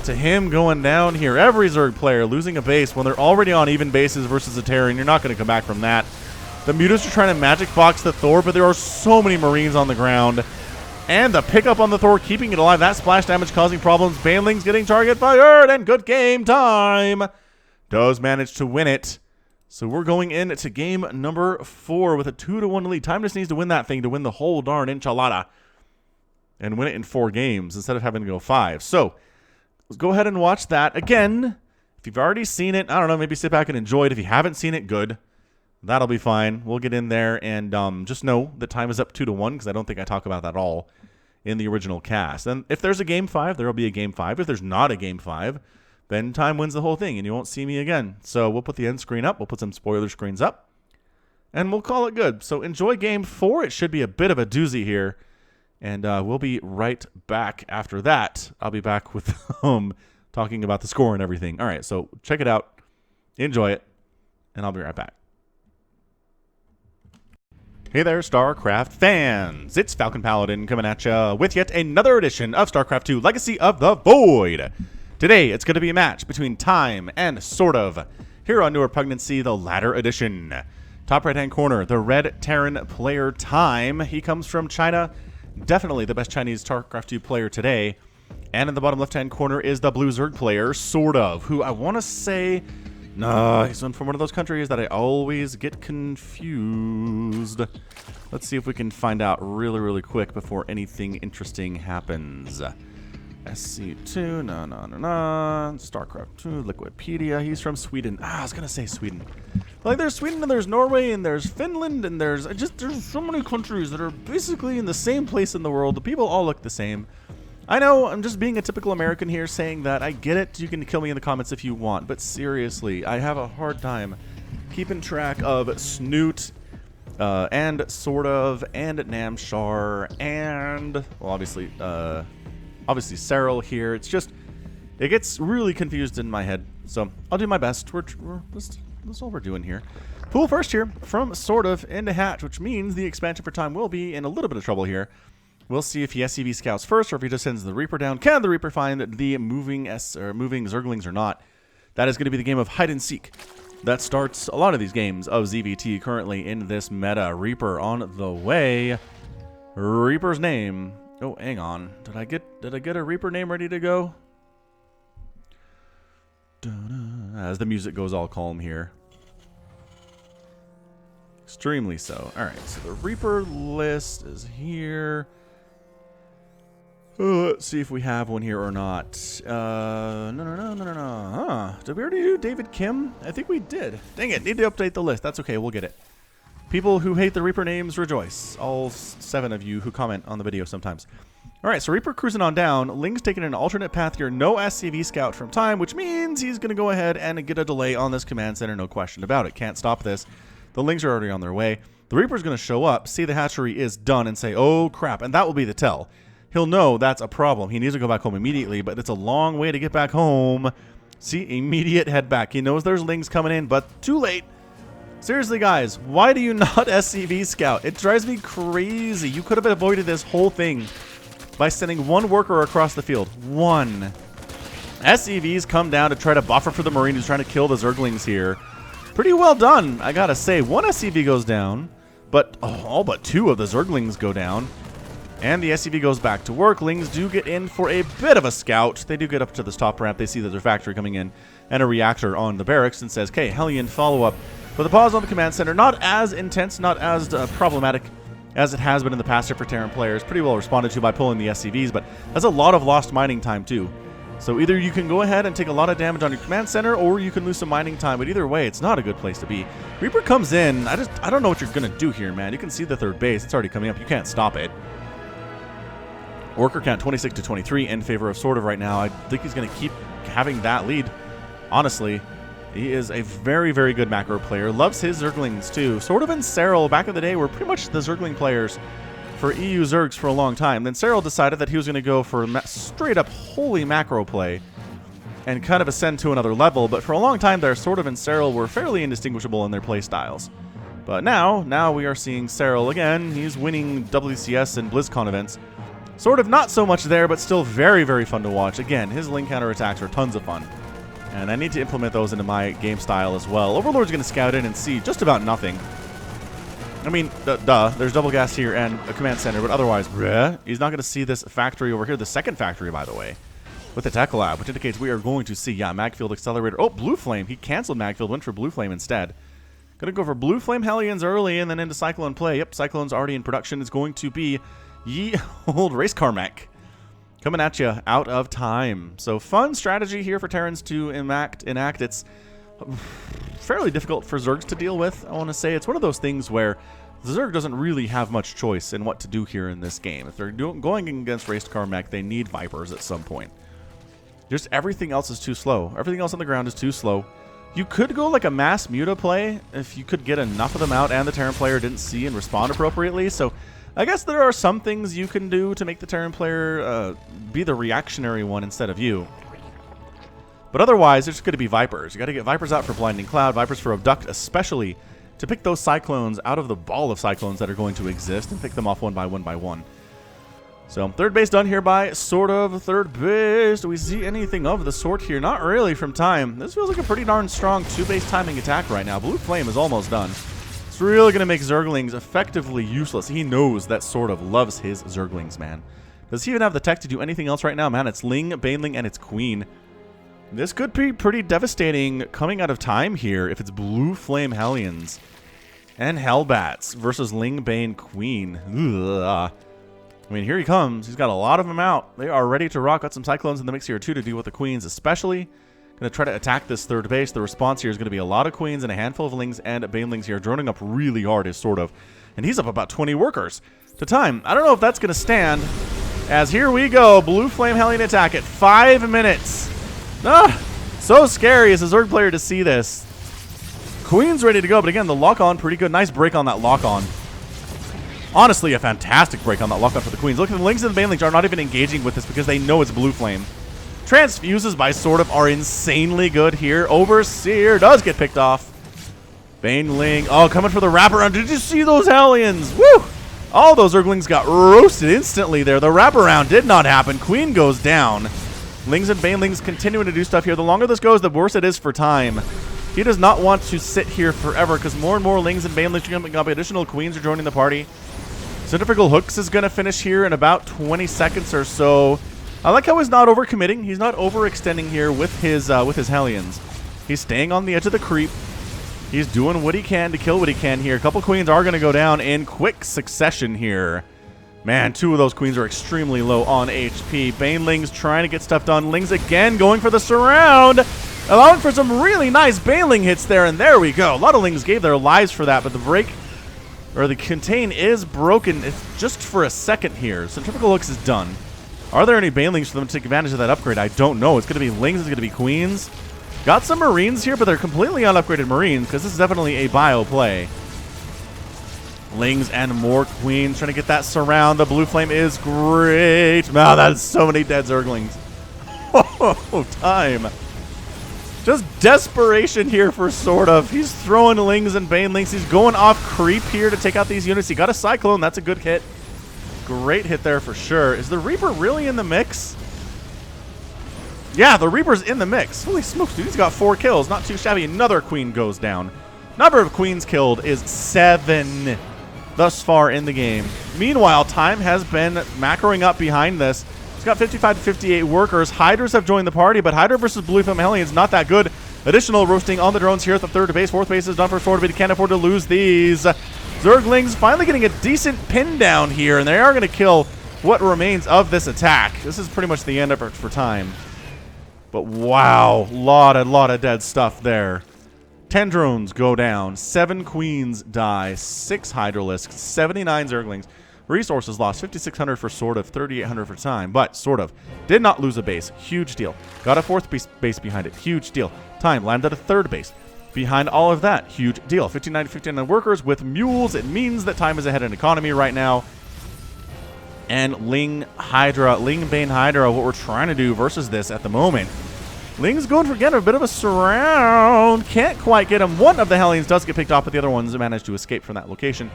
to him going down here. Every Zerg player losing a base when they're already on even bases versus a Terran, you're not going to come back from that. The Mutas are trying to magic box the Thor, but there are so many Marines on the ground. And the pickup on the Thor, keeping it alive. That splash damage causing problems. Banelings getting target fired, and good game time. Does manage to win it. So we're going into game number 4 with a 2-1 lead. Time just needs to win that thing to win the whole darn enchilada. And win it in 4 games instead of having to go 5. So let's go ahead and watch that. Again, if you've already seen it, I don't know, maybe sit back and enjoy it. If you haven't seen it, good. That'll be fine. We'll get in there and just know that time is up 2-1 because I don't think I talk about that at all in the original cast. And if there's a game 5, there will be a game 5. If there's not a game 5, then time wins the whole thing and you won't see me again. So we'll put the end screen up. We'll put some spoiler screens up and we'll call it good. So enjoy game 4. It should be a bit of a doozy here. And we'll be right back after that. I'll be back with talking about the score and everything. All right, so check it out. Enjoy it. And I'll be right back. Hey there, StarCraft fans! It's Falcon Paladin coming at ya with yet another edition of StarCraft 2 Legacy of the Void. Today, it's going to be a match between Time and SortOf here on New Repugnancy, the latter edition. Top right-hand corner, the red Terran player Time. He comes from China. Definitely the best Chinese StarCraft 2 player today. And in the bottom left-hand corner is the blue Zerg player, SortOf, who I want to say... Nah, he's from one of those countries that I always get confused. Let's see if we can find out really quick before anything interesting happens. SC2, no. StarCraft 2, Liquipedia, he's from Sweden. I was going to say Sweden. Like, there's Sweden and there's Norway and there's Finland and there's so many countries that are basically in the same place in the world. The people all look the same. I know, I'm just being a typical American here saying that. I get it. You can kill me in the comments if you want. But seriously, I have a hard time keeping track of Snoot and SortOf and Namshar and, well, obviously Cyril here. It's just, it gets really confused in my head. So I'll do my best. That's all we're doing here. Pool first here from SortOf into Hatch, which means the expansion for Time will be in a little bit of trouble here. We'll see if he SCV scouts first or if he just sends the Reaper down. Can the Reaper find the moving Zerglings or not? That is going to be the game of hide and seek. That starts a lot of these games of ZVT currently in this meta. Reaper on the way. Reaper's name. Oh, hang on. Did I get a Reaper name ready to go? As the music goes all calm here. Extremely so. All right, so the Reaper list is here. Let's see if we have one here or not. No. Huh. Did we already do David Kim? I think we did. Dang it. Need to update the list. That's okay. We'll get it. People who hate the Reaper names rejoice. All 7 of you who comment on the video sometimes. All right, so Reaper cruising on down. Ling's taking an alternate path here. No SCV scout from Time, which means he's going to go ahead and get a delay on this command center. No question about it. Can't stop this. The Lings are already on their way. The Reaper's going to show up, see the hatchery is done, and say, oh, crap. And that will be the tell. He'll know that's a problem. He needs to go back home immediately, but it's a long way to get back home. See, immediate head back. He knows there's Lings coming in, but too late. Seriously, guys, why do you not SCV scout? It drives me crazy. You could have avoided this whole thing by sending 1 worker across the field. 1. SCVs come down to try to buffer for the Marine who's trying to kill the Zerglings here. Pretty well done, I gotta say. 1 SCV goes down, but all but 2 of the Zerglings go down. And the SCV goes back to work. Lings do get in for a bit of a scout. They do get up to this top ramp. They see that there's a factory coming in and a reactor on the barracks and says, okay, Hellion follow-up. But the pause on the command center, not as intense, not as problematic as it has been in the past here for Terran players. Pretty well responded to by pulling the SCVs, but that's a lot of lost mining time too. So either you can go ahead and take a lot of damage on your command center, or you can lose some mining time, but either way, it's not a good place to be. Reaper comes in. I don't know what you're going to do here, man. You can see the third base. It's already coming up. You can't stop it. Worker count 26 to 23 in favor of SortOf right now. I think he's going to keep having that lead. Honestly, he is a very, very good macro player. Loves his Zerglings too. SortOf and Serral back in the day were pretty much the Zergling players for EU Zergs for a long time. Then Serral decided that he was going to go for straight up holy macro play and kind of ascend to another level. But for a long time there, SortOf and Serral were fairly indistinguishable in their play styles. But now we are seeing Serral again. He's winning WCS and BlizzCon events. SortOf not so much there, but still very, very fun to watch. Again, his Ling counterattacks are tons of fun. And I need to implement those into my game style as well. Overlord's going to scout in and see just about nothing. I mean, there's double gas here and a command center, but otherwise, he's not going to see this factory over here. The second factory, by the way, with the tech lab, which indicates we are going to see, Magfield Accelerator. Oh, Blue Flame. He canceled Magfield, went for Blue Flame instead. Going to go for Blue Flame Hellions early and then into Cyclone play. Yep, Cyclone's already in production. It's going to be ye old race car mech coming at you out of time. So fun strategy here for Terrans to enact. It's fairly difficult for Zergs to deal with, I want to say. It's one of those things where the Zerg doesn't really have much choice in what to do here in this game. If they're going against race car mech, they need Vipers at some point. Just everything else is too slow. Everything else on the ground is too slow. You could go like a mass muta play if you could get enough of them out and the Terran player didn't see and respond appropriately. So I guess there are some things you can do to make the Terran player be the reactionary one instead of you. But otherwise, there's going to be Vipers. You got to get Vipers out for Blinding Cloud, Vipers for Abduct especially, to pick those Cyclones out of the ball of Cyclones that are going to exist and pick them off one by one. So third base done here by SortOf. Third base. Do we see anything of the sort here? Not really from time. This feels like a pretty darn strong two-base timing attack right now. Blue Flame is almost done. It's really going to make Zerglings effectively useless. He knows that SortOf loves his Zerglings, man. Does he even have the tech to do anything else right now? Man, it's Ling, Baneling, and it's Queen. This could be pretty devastating coming out of time here if it's Blue Flame Hellions and Hellbats versus Ling, Bane, Queen. Ugh. I mean, here he comes. He's got a lot of them out. They are ready to rock. Got some Cyclones in the mix here, too, to deal with the Queens, especially. Going to try to attack this third base. The response here is going to be a lot of Queens and a handful of Lings and Banelings here. Droning up really hard is SortOf. And he's up about 20 workers to time. I don't know if that's going to stand. As here we go. Blue Flame Hellion attack at 5 minutes. So scary as a Zerg player to see this. Queen's ready to go, but again, the lock-on, pretty good. Nice break on that lock-on. Honestly, a fantastic break on that lock-on for the Queens. Look at the Lings and the Banelings are not even engaging with this because they know it's Blue Flame. Transfuses by SortOf are insanely good here. Overseer does get picked off. Baneling, oh, coming for the wraparound. Did you see those Hellions? Woo! All those Zerglings got roasted instantly there. The wraparound did not happen. Queen goes down. Lings and Banelings continuing to do stuff here. The longer this goes, the worse it is for time. He does not want to sit here forever because more and more Lings and Banelings are coming up. Additional Queens are joining the party. Centrifugal Hooks is going to finish here in about 20 seconds or so. I like how he's not overcommitting. He's not overextending here with his Hellions. He's staying on the edge of the creep. He's doing what he can to kill what he can here. A couple Queens are going to go down in quick succession here. Man, 2 of those Queens are extremely low on HP. Banelings trying to get stuff done. Lings again going for the surround. Allowing for some really nice Baneling hits there. And there we go. A lot of Lings gave their lives for that. But the break, or the contain is broken. It's just for a second here. Centrifugal Hooks is done. Are there any Banelings for them to take advantage of that upgrade? I don't know. It's going to be Lings. It's going to be Queens. Got some Marines here, but they're completely unupgraded Marines because this is definitely a bio play. Lings and more Queens trying to get that surround. The Blue Flame is great. Wow, that's so many dead Zerglings. Oh, time. Just desperation here for SortOf. He's throwing Lings and Banelings. He's going off creep here to take out these units. He got a Cyclone. That's a good hit. Great hit there for sure. Is the Reaper really in the mix? Yeah, the Reaper's in the mix. Holy smokes, dude. He's got 4 kills. Not too shabby. Another Queen goes down. Number of Queens killed is 7 thus far in the game. Meanwhile, time has been macroing up behind this. He's got 55 to 58 workers. Hydras have joined the party, but Hydra versus Blue Flame Hellions not that good. Additional roasting on the drones here at the third base. Fourth base is done for SortOf, but he can't afford to lose these. Zerglings finally getting a decent pin down here, and they are going to kill what remains of this attack. This is pretty much the end of it for time. But wow, lot of dead stuff there. 10 drones go down, 7 queens die, 6 hydralisks, 79 zerglings. Resources lost, 5,600 for SortOf, 3,800 for time. But SortOf did not lose a base. Huge deal. Got a 4th base behind it. Huge deal. Time landed a 3rd base. Behind all of that, huge deal. 59 workers with mules. It means that time is ahead in economy right now. And Ling Bane Hydra, what we're trying to do versus this at the moment. Ling's going for, again, a bit of a surround. Can't quite get him. One of the Hellions does get picked off, but the other ones managed to escape from that location.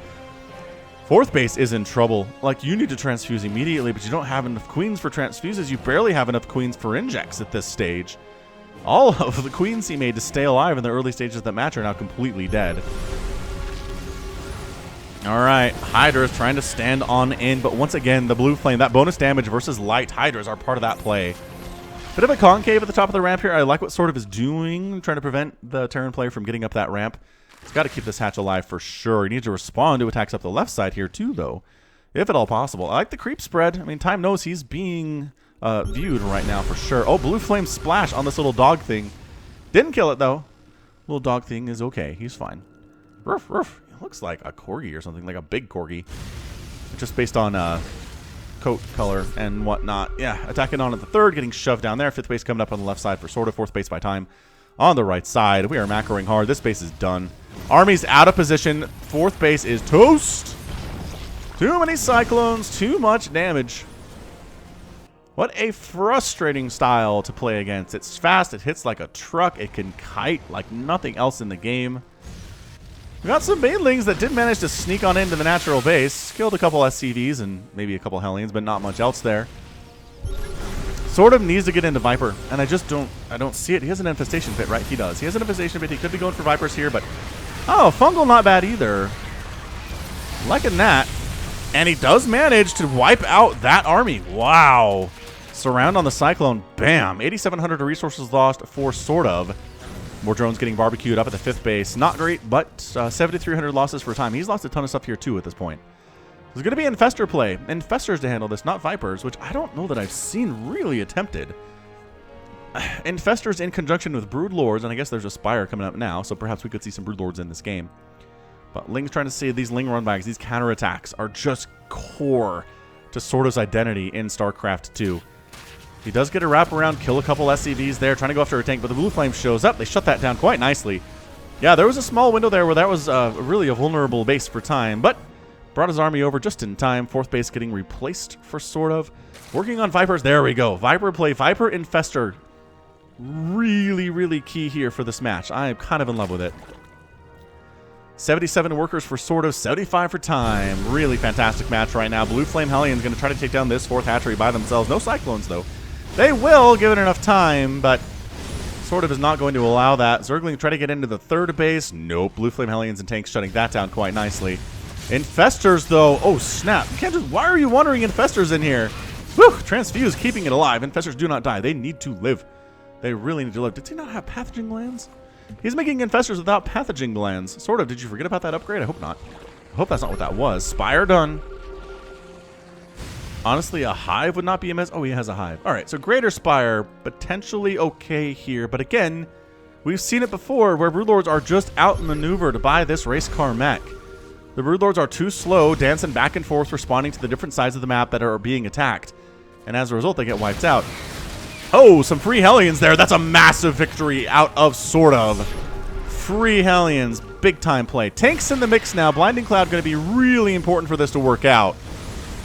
4th base is in trouble. Like, you need to transfuse immediately, but you don't have enough queens for transfuses. You barely have enough queens for injects at this stage. All of the queens he made to stay alive in the early stages of the match are now completely dead. All right, Hydra is trying to stand on in, but once again, the blue flame, that bonus damage versus light Hydras are part of that play. Bit of a concave at the top of the ramp here. I like what SortOf is doing, trying to prevent the Terran player from getting up that ramp. He's got to keep this hatch alive for sure. He needs to respond to attacks up the left side here too, though, if at all possible. I like the creep spread. I mean, time knows he's being viewed right now for sure. Oh, blue flame splash on this little dog thing. Didn't kill it, though. Little dog thing is okay. He's fine. Ruff, ruff. It looks like a corgi or something, like a big corgi. Just based on coat color and whatnot. Yeah, attacking on at the 3rd, getting shoved down there. 5th base coming up on the left side for SortOf. 4th base by time on the right side. We are macroing hard. This base is done. Army's out of position. 4th base is toast. Too many cyclones. Too much damage. What a frustrating style to play against. It's fast. It hits like a truck. It can kite like nothing else in the game. We got some banelings that did manage to sneak on into the natural base. Killed a couple SCVs and maybe a couple Hellions, but not much else there. SortOf needs to get into Viper, and I don't see it. He has an infestation pit, right? He does. He has an infestation pit. He could be going for Vipers here, but oh, fungal not bad either. Liking that. And he does manage to wipe out that army. Wow. Surround on the Cyclone. Bam. 8,700 resources lost for SortOf. More drones getting barbecued up at the 5th base. Not great, but 7,300 losses for time. He's lost a ton of stuff here, too, at this point. There's going to be Infestor play. Infestors to handle this, not Vipers, which I don't know that I've seen really attempted. Infestors in conjunction with Broodlords, and I guess there's a Spire coming up now, so perhaps we could see some Broodlords in this game. But Ling's trying to see these Ling runbacks, these counterattacks are just core to SortOf's identity in StarCraft 2. He does get a wraparound, kill a couple SCVs there, trying to go after a tank, but the blue flame shows up. They shut that down quite nicely. Yeah, there was a small window there where that was really a vulnerable base for time, but brought his army over just in time. 4th base getting replaced for SortOf. Working on Vipers. There we go. Viper play. Viper Infestor. Really, really key here for this match. I am kind of in love with it. 77 workers for SortOf, 75 for time. Really fantastic match right now. Blue Flame Hellions going to try to take down this 4th hatchery by themselves. No Cyclones, though. They will, given enough time, but SortOf is not going to allow that. Zergling try to get into the 3rd base. Nope. Blue Flame Hellions and tanks shutting that down quite nicely. Infestors, though. Oh, snap. You can't just... Why are you wandering Infestors in here? Whew. Transfuse, keeping it alive. Infestors do not die. They need to live. They really need to live. Did he not have pathogen glands? He's making Infestors without pathogen glands. SortOf, did you forget about that upgrade? I hope not. I hope that's not what that was. Spire done. Honestly, a Hive would not be a mess. Oh, he has a Hive. All right, so Greater Spire, potentially okay here. But again, we've seen it before where Broodlords are just outmaneuvered by this race car mech. The Broodlords are too slow, dancing back and forth, responding to the different sides of the map that are being attacked. And as a result, they get wiped out. Oh, some free Hellions there. That's a massive victory out of SortOf. Free Hellions. Big time play. Tanks in the mix now. Blinding Cloud going to be really important for this to work out.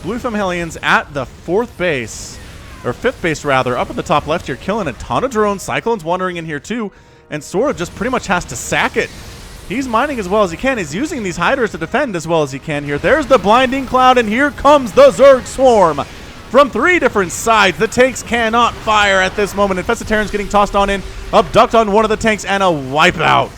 Blue Flame Hellions at the 4th base. Or 5th base, rather. Up at the top left here. Killing a ton of drones. Cyclones wandering in here, too. And SortOf just pretty much has to sack it. He's mining as well as he can. He's using these Hydras to defend as well as he can here. There's the Blinding Cloud, and here comes the Zerg Swarm. From 3 different sides, the tanks cannot fire at this moment. Infested Terrans getting tossed on in, abduct on one of the tanks, and a wipeout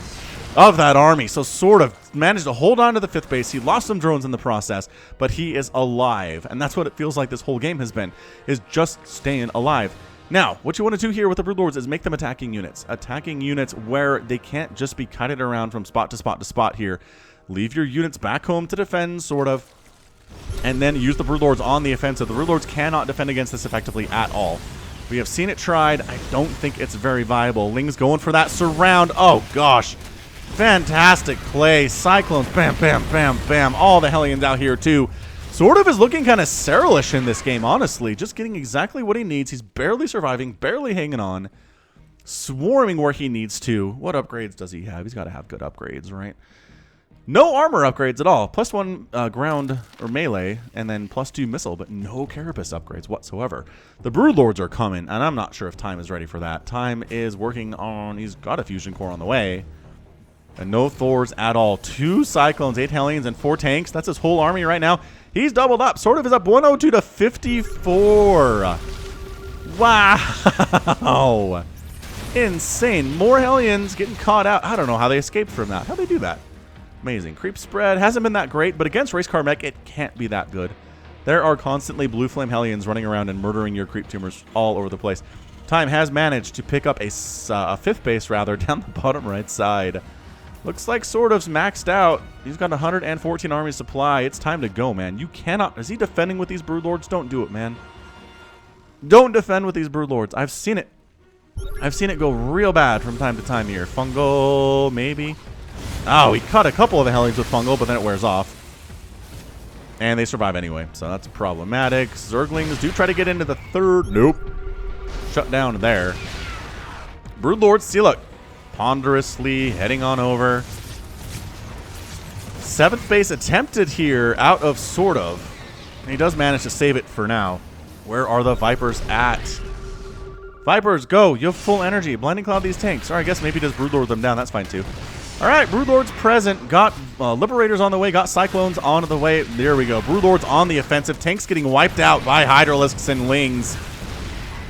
of that army. So SortOf managed to hold on to the 5th base. He lost some drones in the process, but he is alive. And that's what it feels like this whole game has been, is just staying alive. Now, what you want to do here with the Broodlords is make them attacking units. Attacking units where they can't just be kited around from spot to spot to spot here. Leave your units back home to defend, sort of. And then use the Broodlords on the offensive. The Broodlords cannot defend against this effectively at all. We have seen it tried. I don't think it's very viable. Ling's going for that surround. Oh, gosh. Fantastic play. Cyclones. Bam, bam, bam, bam. All the Hellions out here, too. Sort of is looking kind of Seralish in this game, honestly. Just getting exactly what he needs. He's barely surviving, barely hanging on. Swarming where he needs to. What upgrades does he have? He's got to have good upgrades, right? No armor upgrades at all. +1 ground or melee, and then +2 missile, but no carapace upgrades whatsoever. The Broodlords are coming, and I'm not sure if Time is ready for that. Time is working on... He's got a fusion core on the way. And no Thors at all. 2 Cyclones, 8 Hellions, and 4 tanks. That's his whole army right now. He's doubled up. Sort of is up 102 to 54. Wow. Insane. More Hellions getting caught out. I don't know how they escaped from that. How'd they do that? Amazing. Creep spread hasn't been that great, but against Race Car Mech, it can't be that good. There are constantly Blue Flame Hellions running around and murdering your creep tumors all over the place. Time has managed to pick up a 5th base, rather, down the bottom right side. Looks like SortOf's maxed out. He's got 114 army supply. It's time to go, man. You cannot... Is he defending with these Broodlords? Don't do it, man. Don't defend with these Broodlords. I've seen it. I've seen it go real bad from time to time here. Fungal, maybe... Oh, he caught a couple of the Hellions with Fungal, but then it wears off. And they survive anyway, so that's problematic. Zerglings do try to get into the 3rd. Nope. Shut down there. Broodlords, see, look. Ponderously heading on over. 7th base attempted here out of SortOf. And he does manage to save it for now. Where are the Vipers at? Vipers, go. You have full energy. Blinding Cloud these tanks. Or I guess maybe just Broodlord them down. That's fine, too. All right, Broodlords present. Got Liberators on the way. Got Cyclones on the way. There we go. Broodlords on the offensive. Tanks getting wiped out by Hydralisks and Lings.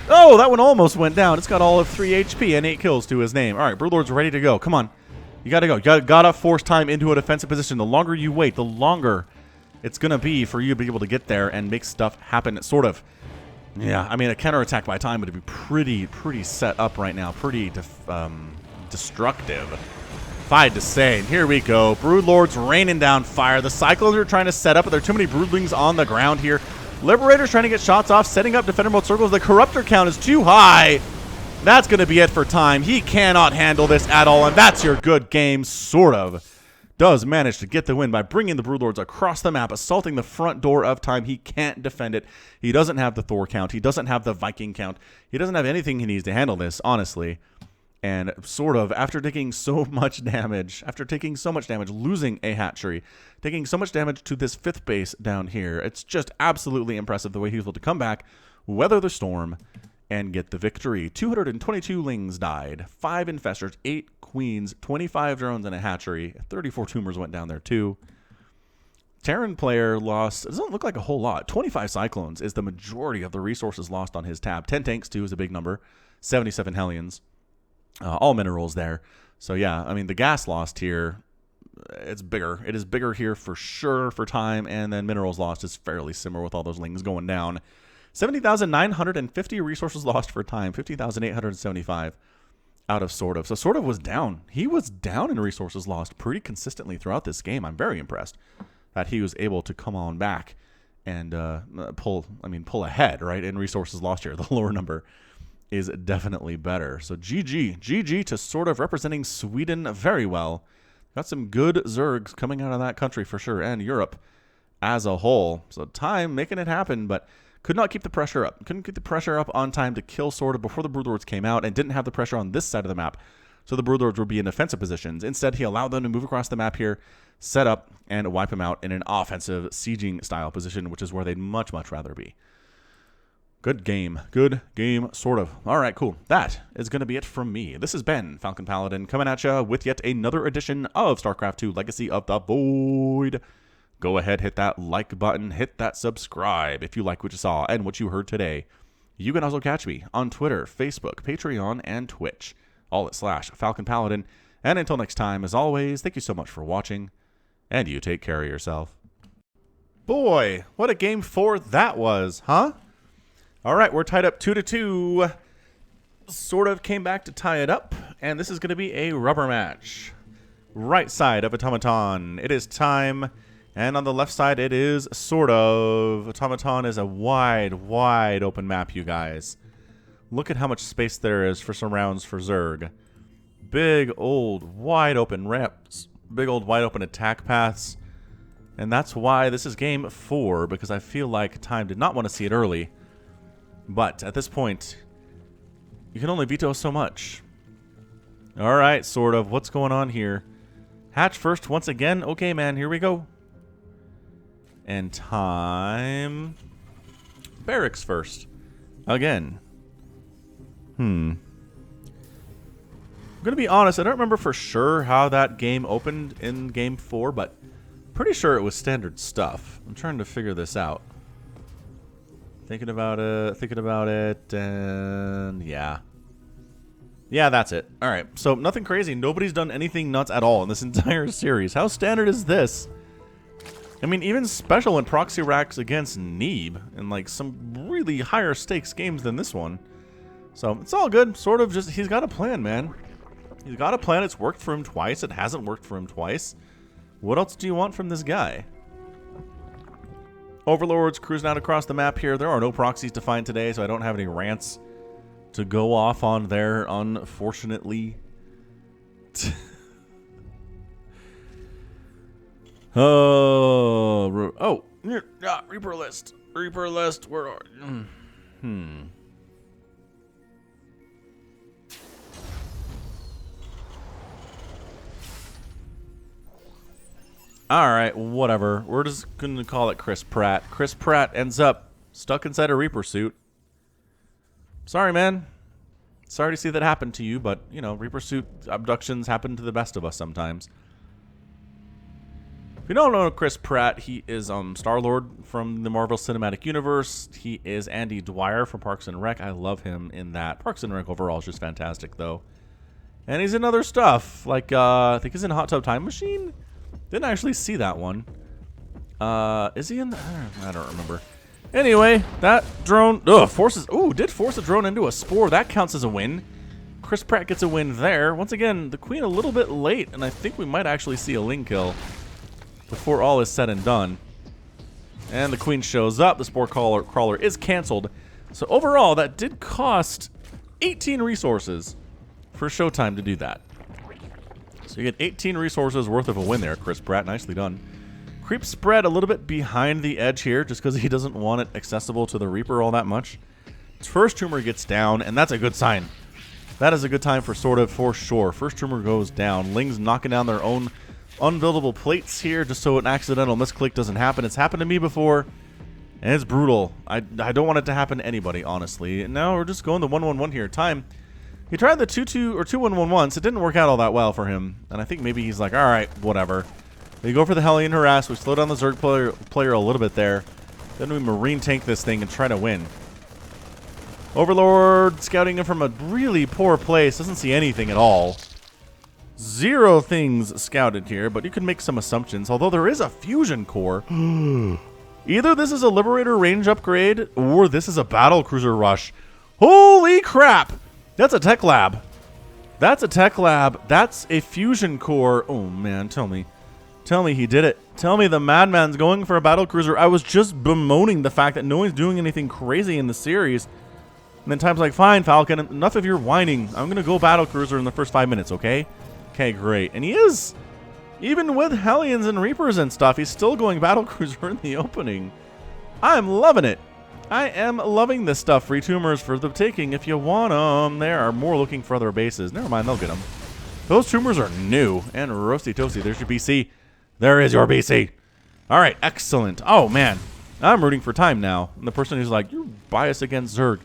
Oh, that one almost went down. It's got all of 3 HP and 8 kills to his name. All right, Broodlord's ready to go. Come on. You got to go. You got to force Time into a defensive position. The longer you wait, the longer it's going to be for you to be able to get there and make stuff happen, sort of. Yeah, I mean, a counterattack by Time would be pretty set up right now. Pretty destructive. If I had to say. And here we go. Broodlords raining down fire. The Cyclones are trying to set up, but there are too many Broodlings on the ground here. Liberators trying to get shots off, setting up defender mode circles. The Corruptor count is too high. That's going to be it for Time. He cannot handle this at all, and that's your good game, sort of. Does manage to get the win by bringing the Broodlords across the map, assaulting the front door of Time. He can't defend it. He doesn't have the Thor count. He doesn't have the Viking count. He doesn't have anything he needs to handle this, honestly. And sort of, after taking so much damage, losing a hatchery, taking so much damage to this 5th base down here, it's just absolutely impressive the way he was able to come back, weather the storm, and get the victory. 222 Lings died, 5 Infestors, 8 Queens, 25 drones, and a hatchery. 34 tumors went down there too. Terran player lost, it doesn't look like a whole lot. 25 Cyclones is the majority of the resources lost on his tab. 10 tanks too is a big number. 77 Hellions. All minerals there. So yeah, I mean, the gas lost here, it's bigger. It is bigger here for sure for Time, and then minerals lost is fairly similar with all those Lings going down. 70,950 resources lost for Time, 50,875 out of SortOf. So SortOf was down. He was down in resources lost pretty consistently throughout this game. I'm very impressed that he was able to come on back and pull ahead, right, in resources lost here. The lower number is definitely better. So GG to SortOf, representing Sweden very well. Got some good Zergs coming out of that country for sure, and Europe as a whole. So Time making it happen, but could not keep the pressure up. Couldn't keep the pressure up on time to kill SortOf before the Broodlords came out, and didn't have the pressure on this side of the map. So the Broodlords would be in defensive positions. Instead, he allowed them to move across the map here, set up, and wipe him out in an offensive sieging style position, which is where they'd much rather be. Good game, SortOf. All right, cool. That is going to be it from me. This has been Falcon Paladin coming at you with yet another edition of StarCraft 2 Legacy of the Void. Go ahead, hit that like button, hit that subscribe if you like what you saw and what you heard today. You can also catch me on Twitter, Facebook, Patreon, and Twitch, all at /Falcon Paladin. And until next time, as always, thank you so much for watching, and you take care of yourself. Boy, what a game 4 that was, huh? All right, we're tied up 2-2. SortOf came back to tie it up, and this is going to be a rubber match. right side of Automaton, it is time. And on the left side, it is SortOf. Automaton is a wide, wide open map, you guys. Look at how much space there is for some rounds for Zerg. Big, old, wide open ramps. Big, old, wide open attack paths. And that's why this is game 4, because I feel like Time did not want to see it early. But at this point, you can only veto so much. Alright, SortOf. What's going on here? Hatch first once again. Okay, man, here we go. And Time. Barracks first. Again. I'm gonna be honest, I don't remember for sure how that game opened in game 4, but pretty sure it was standard stuff. I'm trying to figure this out. Thinking about it, and yeah. Yeah, that's it. Alright, so nothing crazy. Nobody's done anything nuts at all in this entire series. How standard is this? I mean, even special in proxy racks against Neeb, and like some really higher stakes games than this one. So, it's all good. SortOf just, he's got a plan, man. He's got a plan. It's worked for him twice. It hasn't worked for him twice. What else do you want from this guy? Overlords cruising out across the map here. There are no proxies to find today, so I don't have any rants to go off on there, unfortunately. Oh, Reaper list. Reaper list. Where are you? Alright, whatever. We're just going to call it Chris Pratt. Chris Pratt ends up stuck inside a Reaper suit. Sorry, man. Sorry to see that happen to you, but, you know, Reaper suit abductions happen to the best of us sometimes. If you don't know Chris Pratt, he is Star-Lord from the Marvel Cinematic Universe. He is Andy Dwyer from Parks and Rec. I love him in that. Parks and Rec overall is just fantastic, though. And he's in other stuff, like, I think he's in Hot Tub Time Machine? Didn't actually see that one. Is he in the... I don't remember. Anyway, that drone... did force a drone into a spore. That counts as a win. Chris Pratt gets a win there. Once again, the Queen a little bit late, and I think we might actually see a Ling kill before all is said and done. And the Queen shows up. The spore crawler is canceled. So overall, that did cost 18 resources for Showtime to do that. So you get 18 resources worth of a win there, Chris Pratt. Nicely done. Creep spread a little bit behind the edge here, just because he doesn't want it accessible to the Reaper all that much. His first tumor gets down, and that's a good sign. That is a good time for SortOf for sure. First tumor goes down. Ling's knocking down their own unbuildable plates here, just so an accidental misclick doesn't happen. It's happened to me before, and it's brutal. I don't want it to happen to anybody, honestly. And now we're just going the 1-1-1 here. Time. He tried the 2-2 or 2-1-1 once. It didn't work out all that well for him. And I think maybe he's like, alright, whatever. We go for the Hellion Harass. We slow down the Zerg player a little bit there. Then we Marine tank this thing and try to win. Overlord scouting in from a really poor place. Doesn't see anything at all. Zero things scouted here, but you can make some assumptions. Although there is a fusion core. Either this is a Liberator range upgrade, or this is a Battlecruiser rush. Holy crap! That's a tech lab. That's a tech lab. That's a fusion core. Oh, man. Tell me. Tell me he did it. Tell me the madman's going for a battlecruiser. I was just bemoaning the fact that no one's doing anything crazy in the series. And then Time's like, fine, Falcon. Enough of your whining. I'm going to go battlecruiser in the first 5 minutes, okay? Okay, great. And he is. Even with Hellions and Reapers and stuff, he's still going battlecruiser in the opening. I'm loving it. I am loving this stuff. Free tumors for the taking if you want them. There are more looking for other bases. Never mind, they'll get them. Those tumors are new. And roasty toasty. There's your BC. There is your BC. All right, excellent. Oh, man. I'm rooting for Time now. And the person who's like, you're biased against Zerg.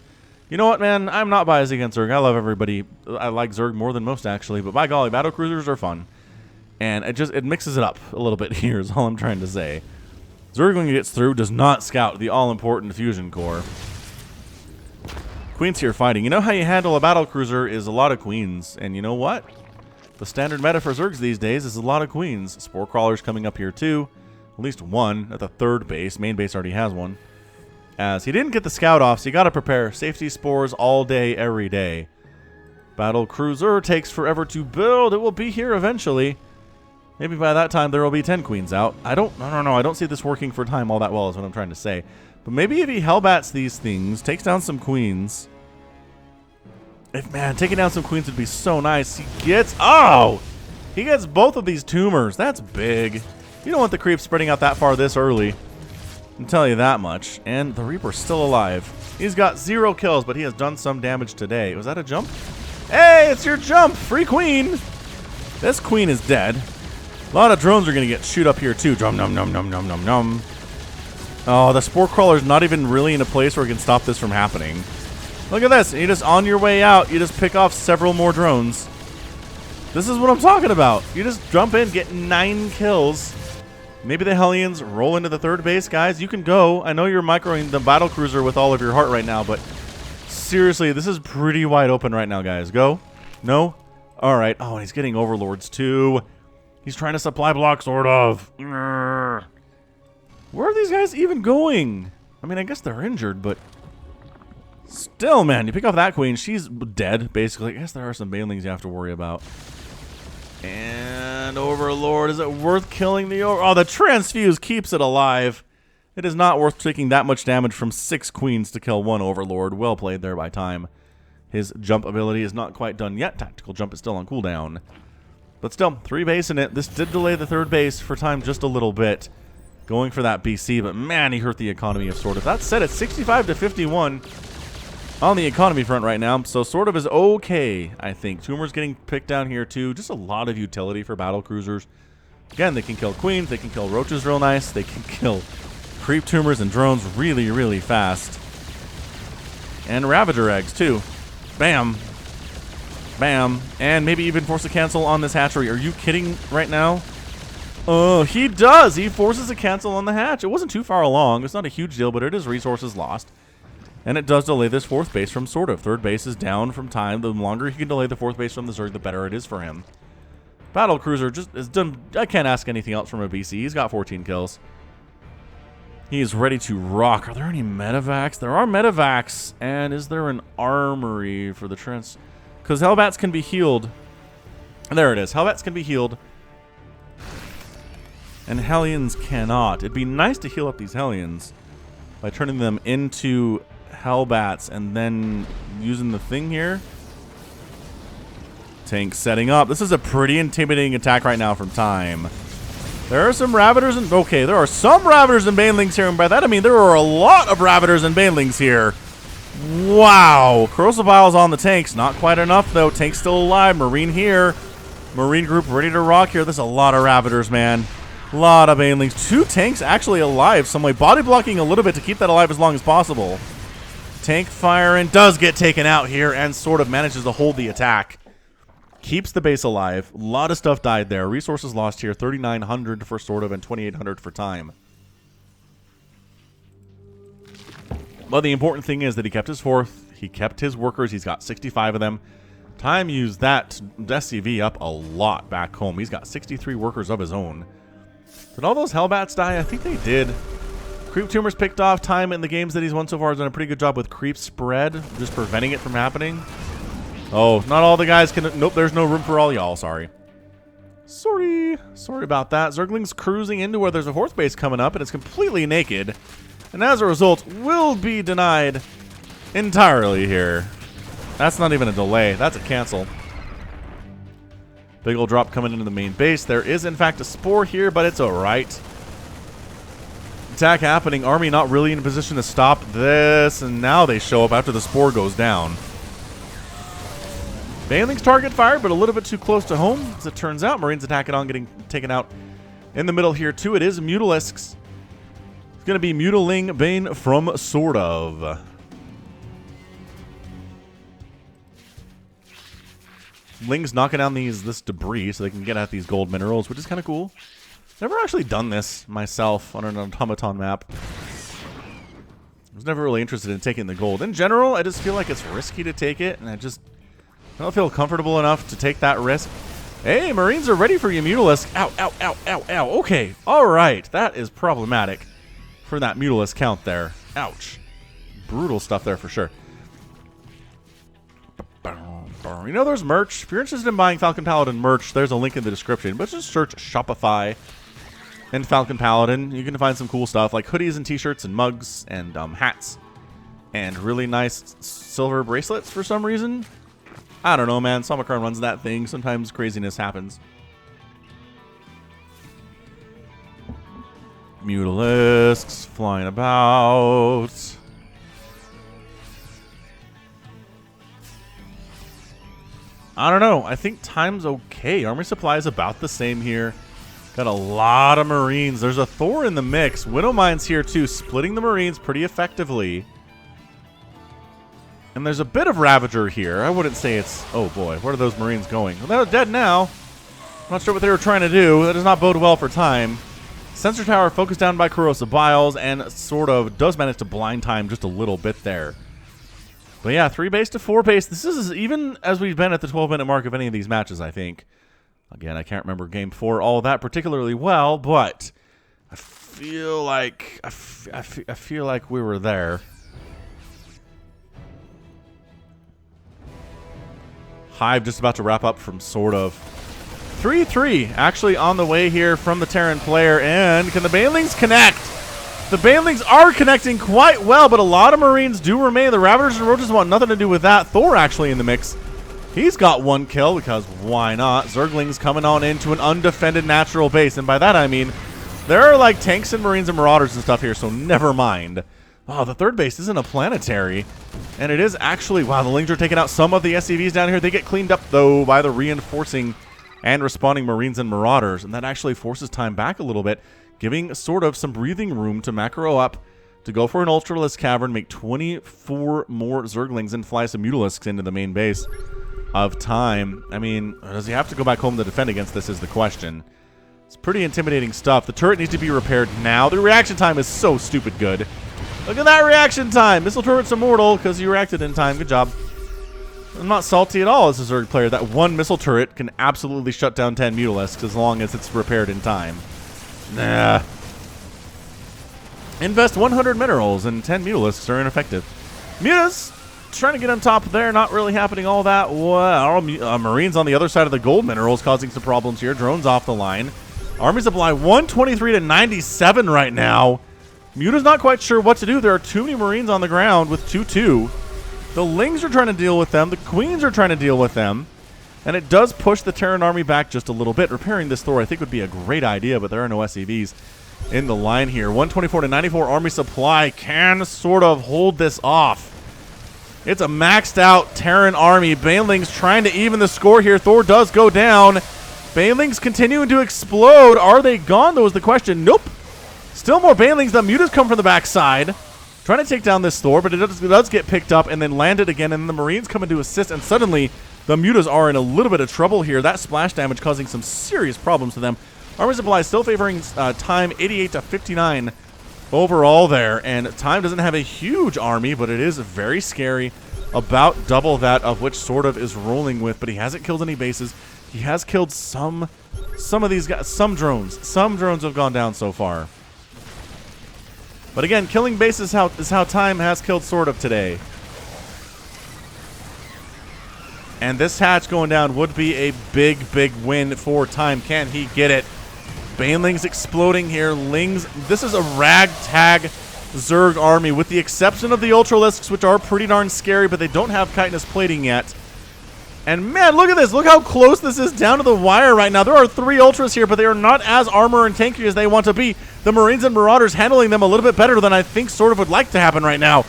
You know what, man? I'm not biased against Zerg. I love everybody. I like Zerg more than most, actually. But by golly, battlecruisers are fun. And it mixes it up a little bit here is all I'm trying to say. Zerg, when he gets through, does not scout the all-important fusion core. Queen's here fighting. You know how you handle a battlecruiser is a lot of queens. And you know what? The standard meta for Zergs these days is a lot of queens. Spore crawlers coming up here too. At least one at the third base. Main base already has one. As he didn't get the scout off, so you got to prepare. Safety spores all day, every day. Battlecruiser takes forever to build. It will be here eventually. Maybe by that time there will be 10 queens out. I don't know. I don't see this working for time all that well is what I'm trying to say. But maybe if he hellbats these things, takes down some queens. Man, taking down some queens would be so nice. He gets both of these tumors. That's big. You don't want the creep spreading out that far this early. I can tell you that much. And the Reaper's still alive. He's got 0 kills, but he has done some damage today. Was that a jump? Hey, it's your jump! Free queen! This queen is dead. A lot of drones are going to get shoot up here too. Drum num num num num num num. Oh, the spore crawler's not even really in a place where we can stop this from happening. Look at this. You just on your way out, you just pick off several more drones. This is what I'm talking about. You just jump in, get 9 kills. Maybe the Hellions roll into the third base, guys. You can go. I know you're microing the battle cruiser with all of your heart right now, but seriously, this is pretty wide open right now, guys. Go. No. All right. Oh, and he's getting overlords too. He's trying to supply block, sort of. Where are these guys even going? I mean, I guess they're injured, but still, man, you pick off that queen. She's dead, basically. I guess there are some banelings you have to worry about. And overlord, is it worth killing the Oh, the transfuse keeps it alive. It is not worth taking that much damage from 6 queens to kill 1 overlord. Well played there by time. His jump ability is not quite done yet. Tactical jump is still on cooldown. But still, 3 base in it. This did delay the third base for time just a little bit. Going for that BC, but man, he hurt the economy of SortOf. That said, it's 65 to 51 on the economy front right now. So SortOf is okay, I think. Tumor's getting picked down here too. Just a lot of utility for battle cruisers. Again, they can kill queens. They can kill roaches real nice. They can kill creep tumors and drones really, really fast. And Ravager eggs too. Bam. Bam. And maybe even force a cancel on this hatchery. Are you kidding right now? Oh, he does. He forces a cancel on the hatch. It wasn't too far along. It's not a huge deal, but it is resources lost. And it does delay this 4th base from SortOf. 3rd base is down from time. The longer he can delay the 4th base from the Zerg, the better it is for him. Battle Cruiser just is done. I can't ask anything else from a BC. He's got 14 kills. He is ready to rock. Are there any medevacs? There are medevacs. And is there an armory for the trans? Because Hellbats can be healed. There it is. Hellbats can be healed. And Hellions cannot. It'd be nice to heal up these Hellions by turning them into Hellbats and then using the thing here. Tank setting up. This is a pretty intimidating attack right now from time. There are some Ravagers and... Okay, there are some Ravagers and Banelings here, and by that I mean there are a lot of Ravagers and Banelings here. Wow. Corrosive Vials on the tanks. Not quite enough, though. Tank's still alive. Marine here. Marine group ready to rock here. There's a lot of Ravagers, man. A lot of Banelings. 2 tanks actually alive some way. Body blocking a little bit to keep that alive as long as possible. Tank firing. Does get taken out here and SortOf manages to hold the attack. Keeps the base alive. A lot of stuff died there. Resources lost here. 3,900 for SortOf and 2,800 for time. But the important thing is that he kept his 4th. He kept his workers. He's got 65 of them. Time used that SCV up a lot back home. He's got 63 workers of his own. Did all those Hellbats die? I think they did. Creep Tumors picked off. Time in the games that he's won so far has done a pretty good job with creep spread, just preventing it from happening. Oh, not all the guys can... Nope, there's no room for all y'all. Sorry. Sorry about that. Zergling's cruising into where there's a 4th base coming up, and it's completely naked. And as a result, will be denied entirely here. That's not even a delay. That's a cancel. Big old drop coming into the main base. There is, in fact, a spore here, but it's alright. Attack happening. Army not really in a position to stop this. And now they show up after the spore goes down. Baneling's target fired, but a little bit too close to home. As it turns out, Marines attacking on, getting taken out in the middle here, too. It is Mutalisks. It's going to be Mutiling Bane from SortOf. Ling's knocking down this debris so they can get at these gold minerals, which is kind of cool. Never actually done this myself on an automaton map. I was never really interested in taking the gold. In general, I just feel like it's risky to take it, and I don't feel comfortable enough to take that risk. Hey, Marines are ready for you, Mutalisk. Ow, ow, ow, ow, ow. Okay, all right. That is problematic for that Mutalisk count there. Ouch. Brutal stuff there for sure. Or, you know, there's merch. If you're interested in buying Falcon Paladin merch, there's a link in the description. But just search Shopify and Falcon Paladin. You can find some cool stuff like hoodies and t-shirts and mugs and hats. And really nice silver bracelets for some reason. I don't know, man. Samacron runs that thing. Sometimes craziness happens. Mutalisks flying about. I don't know. I think time's okay. Army supply is about the same here. Got a lot of Marines. There's a Thor in the mix. Widowmine's here too, splitting the Marines pretty effectively. And there's a bit of Ravager here. I wouldn't say it's... Oh boy, where are those Marines going? Well, they're dead now. I'm not sure what they were trying to do. That does not bode well for time. Sensor Tower focused down by Corrosive Biles and sort of does manage to blind time just a little bit there. But yeah, 3 base to 4 base. This is even as we've been at the 12-minute mark of any of these matches, I think. Again, I can't remember Game 4 all that particularly well, but I feel like I feel like we were there. Hive just about to wrap up from SortOf. 3-3 actually on the way here from the Terran player, and can the Banelings connect? The Banelings are connecting quite well, but a lot of Marines do remain. The Ravagers and Roaches want nothing to do with that. Thor actually in the mix. He's got 1 kill because why not? Zerglings coming on into an undefended natural base, and by that I mean there are like tanks and Marines and Marauders and stuff here, so never mind. Oh, the 3rd base isn't a planetary. And it is actually... Wow, the Lings are taking out some of the SCVs down here. They get cleaned up, though, by the reinforcing and respawning Marines and Marauders. And that actually forces time back a little bit, giving sort of some breathing room to macro up to go for an Ultralisk Cavern, make 24 more Zerglings, and fly some Mutalisks into the main base of time. I mean, does he have to go back home to defend against this is the question. It's pretty intimidating stuff. The turret needs to be repaired now. The reaction time is so stupid good. Look at that reaction time. Missile turret's immortal because you reacted in time. Good job. I'm not salty at all as a Zerg player. That 1 missile turret can absolutely shut down 10 Mutalisks as long as it's repaired in time. Nah. Invest 100 minerals and 10 Mutalisks are ineffective. Mutas trying to get on top there. Not really happening all that well. Marines on the other side of the gold minerals causing some problems here. Drones off the line. Army supply 123 to 97 right now. Muta's not quite sure what to do. There are too many Marines on the ground with 2-2. The Lings are trying to deal with them. The Queens are trying to deal with them. And it does push the Terran army back just a little bit. Repairing this Thor I think would be a great idea, but there are no SCVs in the line here. 124 to 94 army supply can sort of hold this off. It's a maxed out Terran army. Banelings trying to even the score here. Thor does go down. Banelings continuing to explode. Are they gone, though, is the question. Nope. Still more Banelings. The Mutas come from the backside. Trying to take down this Thor, but it does get picked up and then landed again. And then the Marines come in to assist, and suddenly the Mutas are in a little bit of trouble here. That splash damage causing some serious problems to them. Army supply still favoring time 88 to 59 overall there. And time doesn't have a huge army, but it is very scary. About double that of which SortOf is rolling with, but he hasn't killed any bases. He has killed some of these guys, some drones. Some drones have gone down so far. But again, killing bases is how time has killed SortOf today. And this hatch going down would be a big, big win for time. Can he get it? Banelings exploding here. Lings, this is a ragtag Zerg army with the exception of the Ultralisks, which are pretty darn scary, but they don't have chitinous plating yet. And man, look at this. Look how close this is down to the wire right now. There are 3 Ultras here, but they are not as armor and tanky as they want to be. The Marines and Marauders handling them a little bit better than I think SortOf would like to happen right now.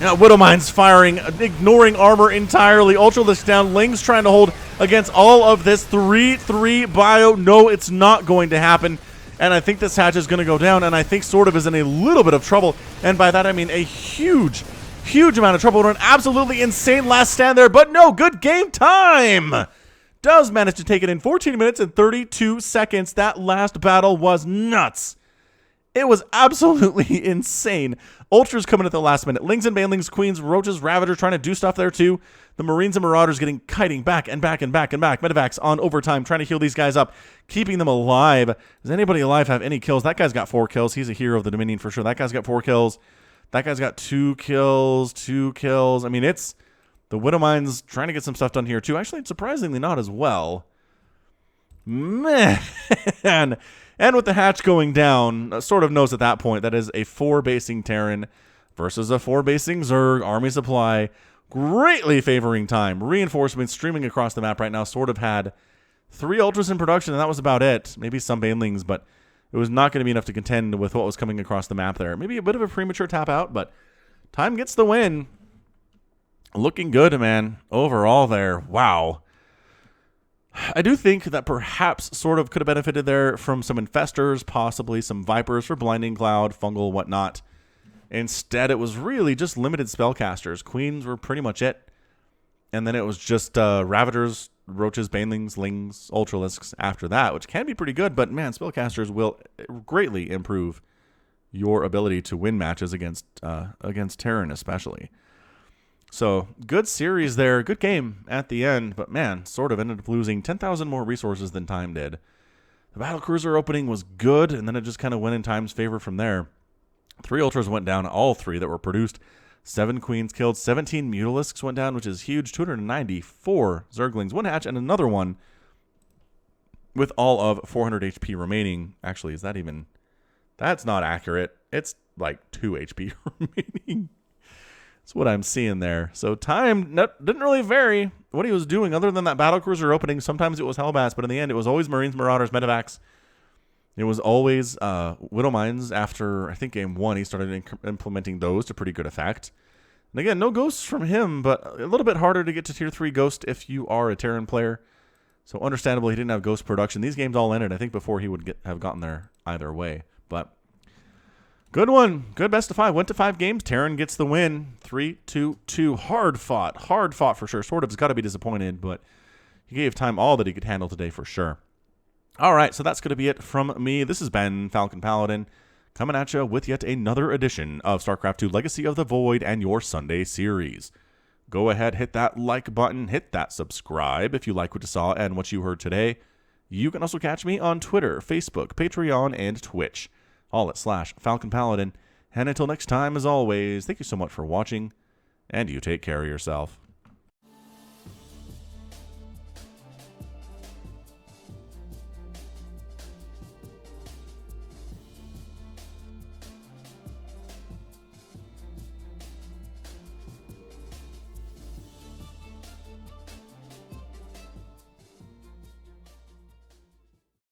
Widowmine's firing, ignoring armor entirely. Ultralisk down. Lings trying to hold against all of this. 3-3 bio. No, it's not going to happen. And I think this hatch is going to go down, and I think SortOf is in a little bit of trouble. And by that, I mean a huge, huge amount of trouble. An absolutely insane last stand there, but no, good game time. Does manage to take it in 14 minutes and 32 seconds. That last battle was nuts. It was absolutely insane. Ultras coming at the last minute. Lings and Banelings, Queens, Roaches, Ravager trying to do stuff there too. The Marines and Marauders kiting back and back and back and back. Medevacs on overtime, trying to heal these guys up, keeping them alive. Does anybody alive have any kills? That guy's got 4 kills. He's a hero of the Dominion for sure. That guy's got 4 kills. That guy's got 2 kills, 2 kills. I mean, it's The Widowmine's trying to get some stuff done here, too. Actually, surprisingly not as well. Man. And with the hatch going down, sort of knows at that point that is a 4-basing Terran versus a 4-basing Zerg army supply, greatly favoring time. Reinforcements streaming across the map right now. Sort of had 3 Ultras in production, and that was about it. Maybe some Banelings, but it was not going to be enough to contend with what was coming across the map there. Maybe a bit of a premature tap out, but time gets the win. Looking good, man. Overall there. Wow. I do think that perhaps sort of could have benefited there from some Infestors, possibly some Vipers for Blinding Cloud, Fungal, whatnot. Instead, it was really just limited spellcasters. Queens were pretty much it. And then it was just Ravagers, Roaches, Banelings, Lings, Ultralisks after that, which can be pretty good, but man, spellcasters will greatly improve your ability to win matches against Terran especially. So, good series there, good game at the end, but man, sort of ended up losing 10,000 more resources than Time did. The Battlecruiser opening was good, and then it just kind of went in Time's favor from there. 3 Ultras went down, all 3 that were produced. 7 Queens killed, 17 Mutalisks went down, which is huge, 294 Zerglings, 1 hatch, and another one with all of 400 HP remaining. Actually, is that even... That's not accurate. It's like 2 HP remaining. That's what I'm seeing there. So Time didn't really vary what he was doing other than that Battlecruiser opening. Sometimes it was Hellbats, but in the end it was always Marines, Marauders, Medevacs. It was always Widowmines. After, I think, Game 1, he started implementing those to pretty good effect. And again, no ghosts from him, but a little bit harder to get to Tier 3 Ghost if you are a Terran player. So understandably, he didn't have ghost production. These games all ended, I think, before he would have gotten there either way. But good one. Good best of 5. Went to 5 games. Terran gets the win. 3-2-2. Hard fought. Hard fought for sure. Sort of has got to be disappointed, but he gave Time all that he could handle today for sure. All right, so that's going to be it from me. This has been Falcon Paladin, coming at you with yet another edition of StarCraft 2 Legacy of the Void and your Sunday series. Go ahead, hit that like button, hit that subscribe if you like what you saw and what you heard today. You can also catch me on Twitter, Facebook, Patreon, and Twitch, all at /Falcon Paladin. And until next time, as always, thank you so much for watching, and you take care of yourself.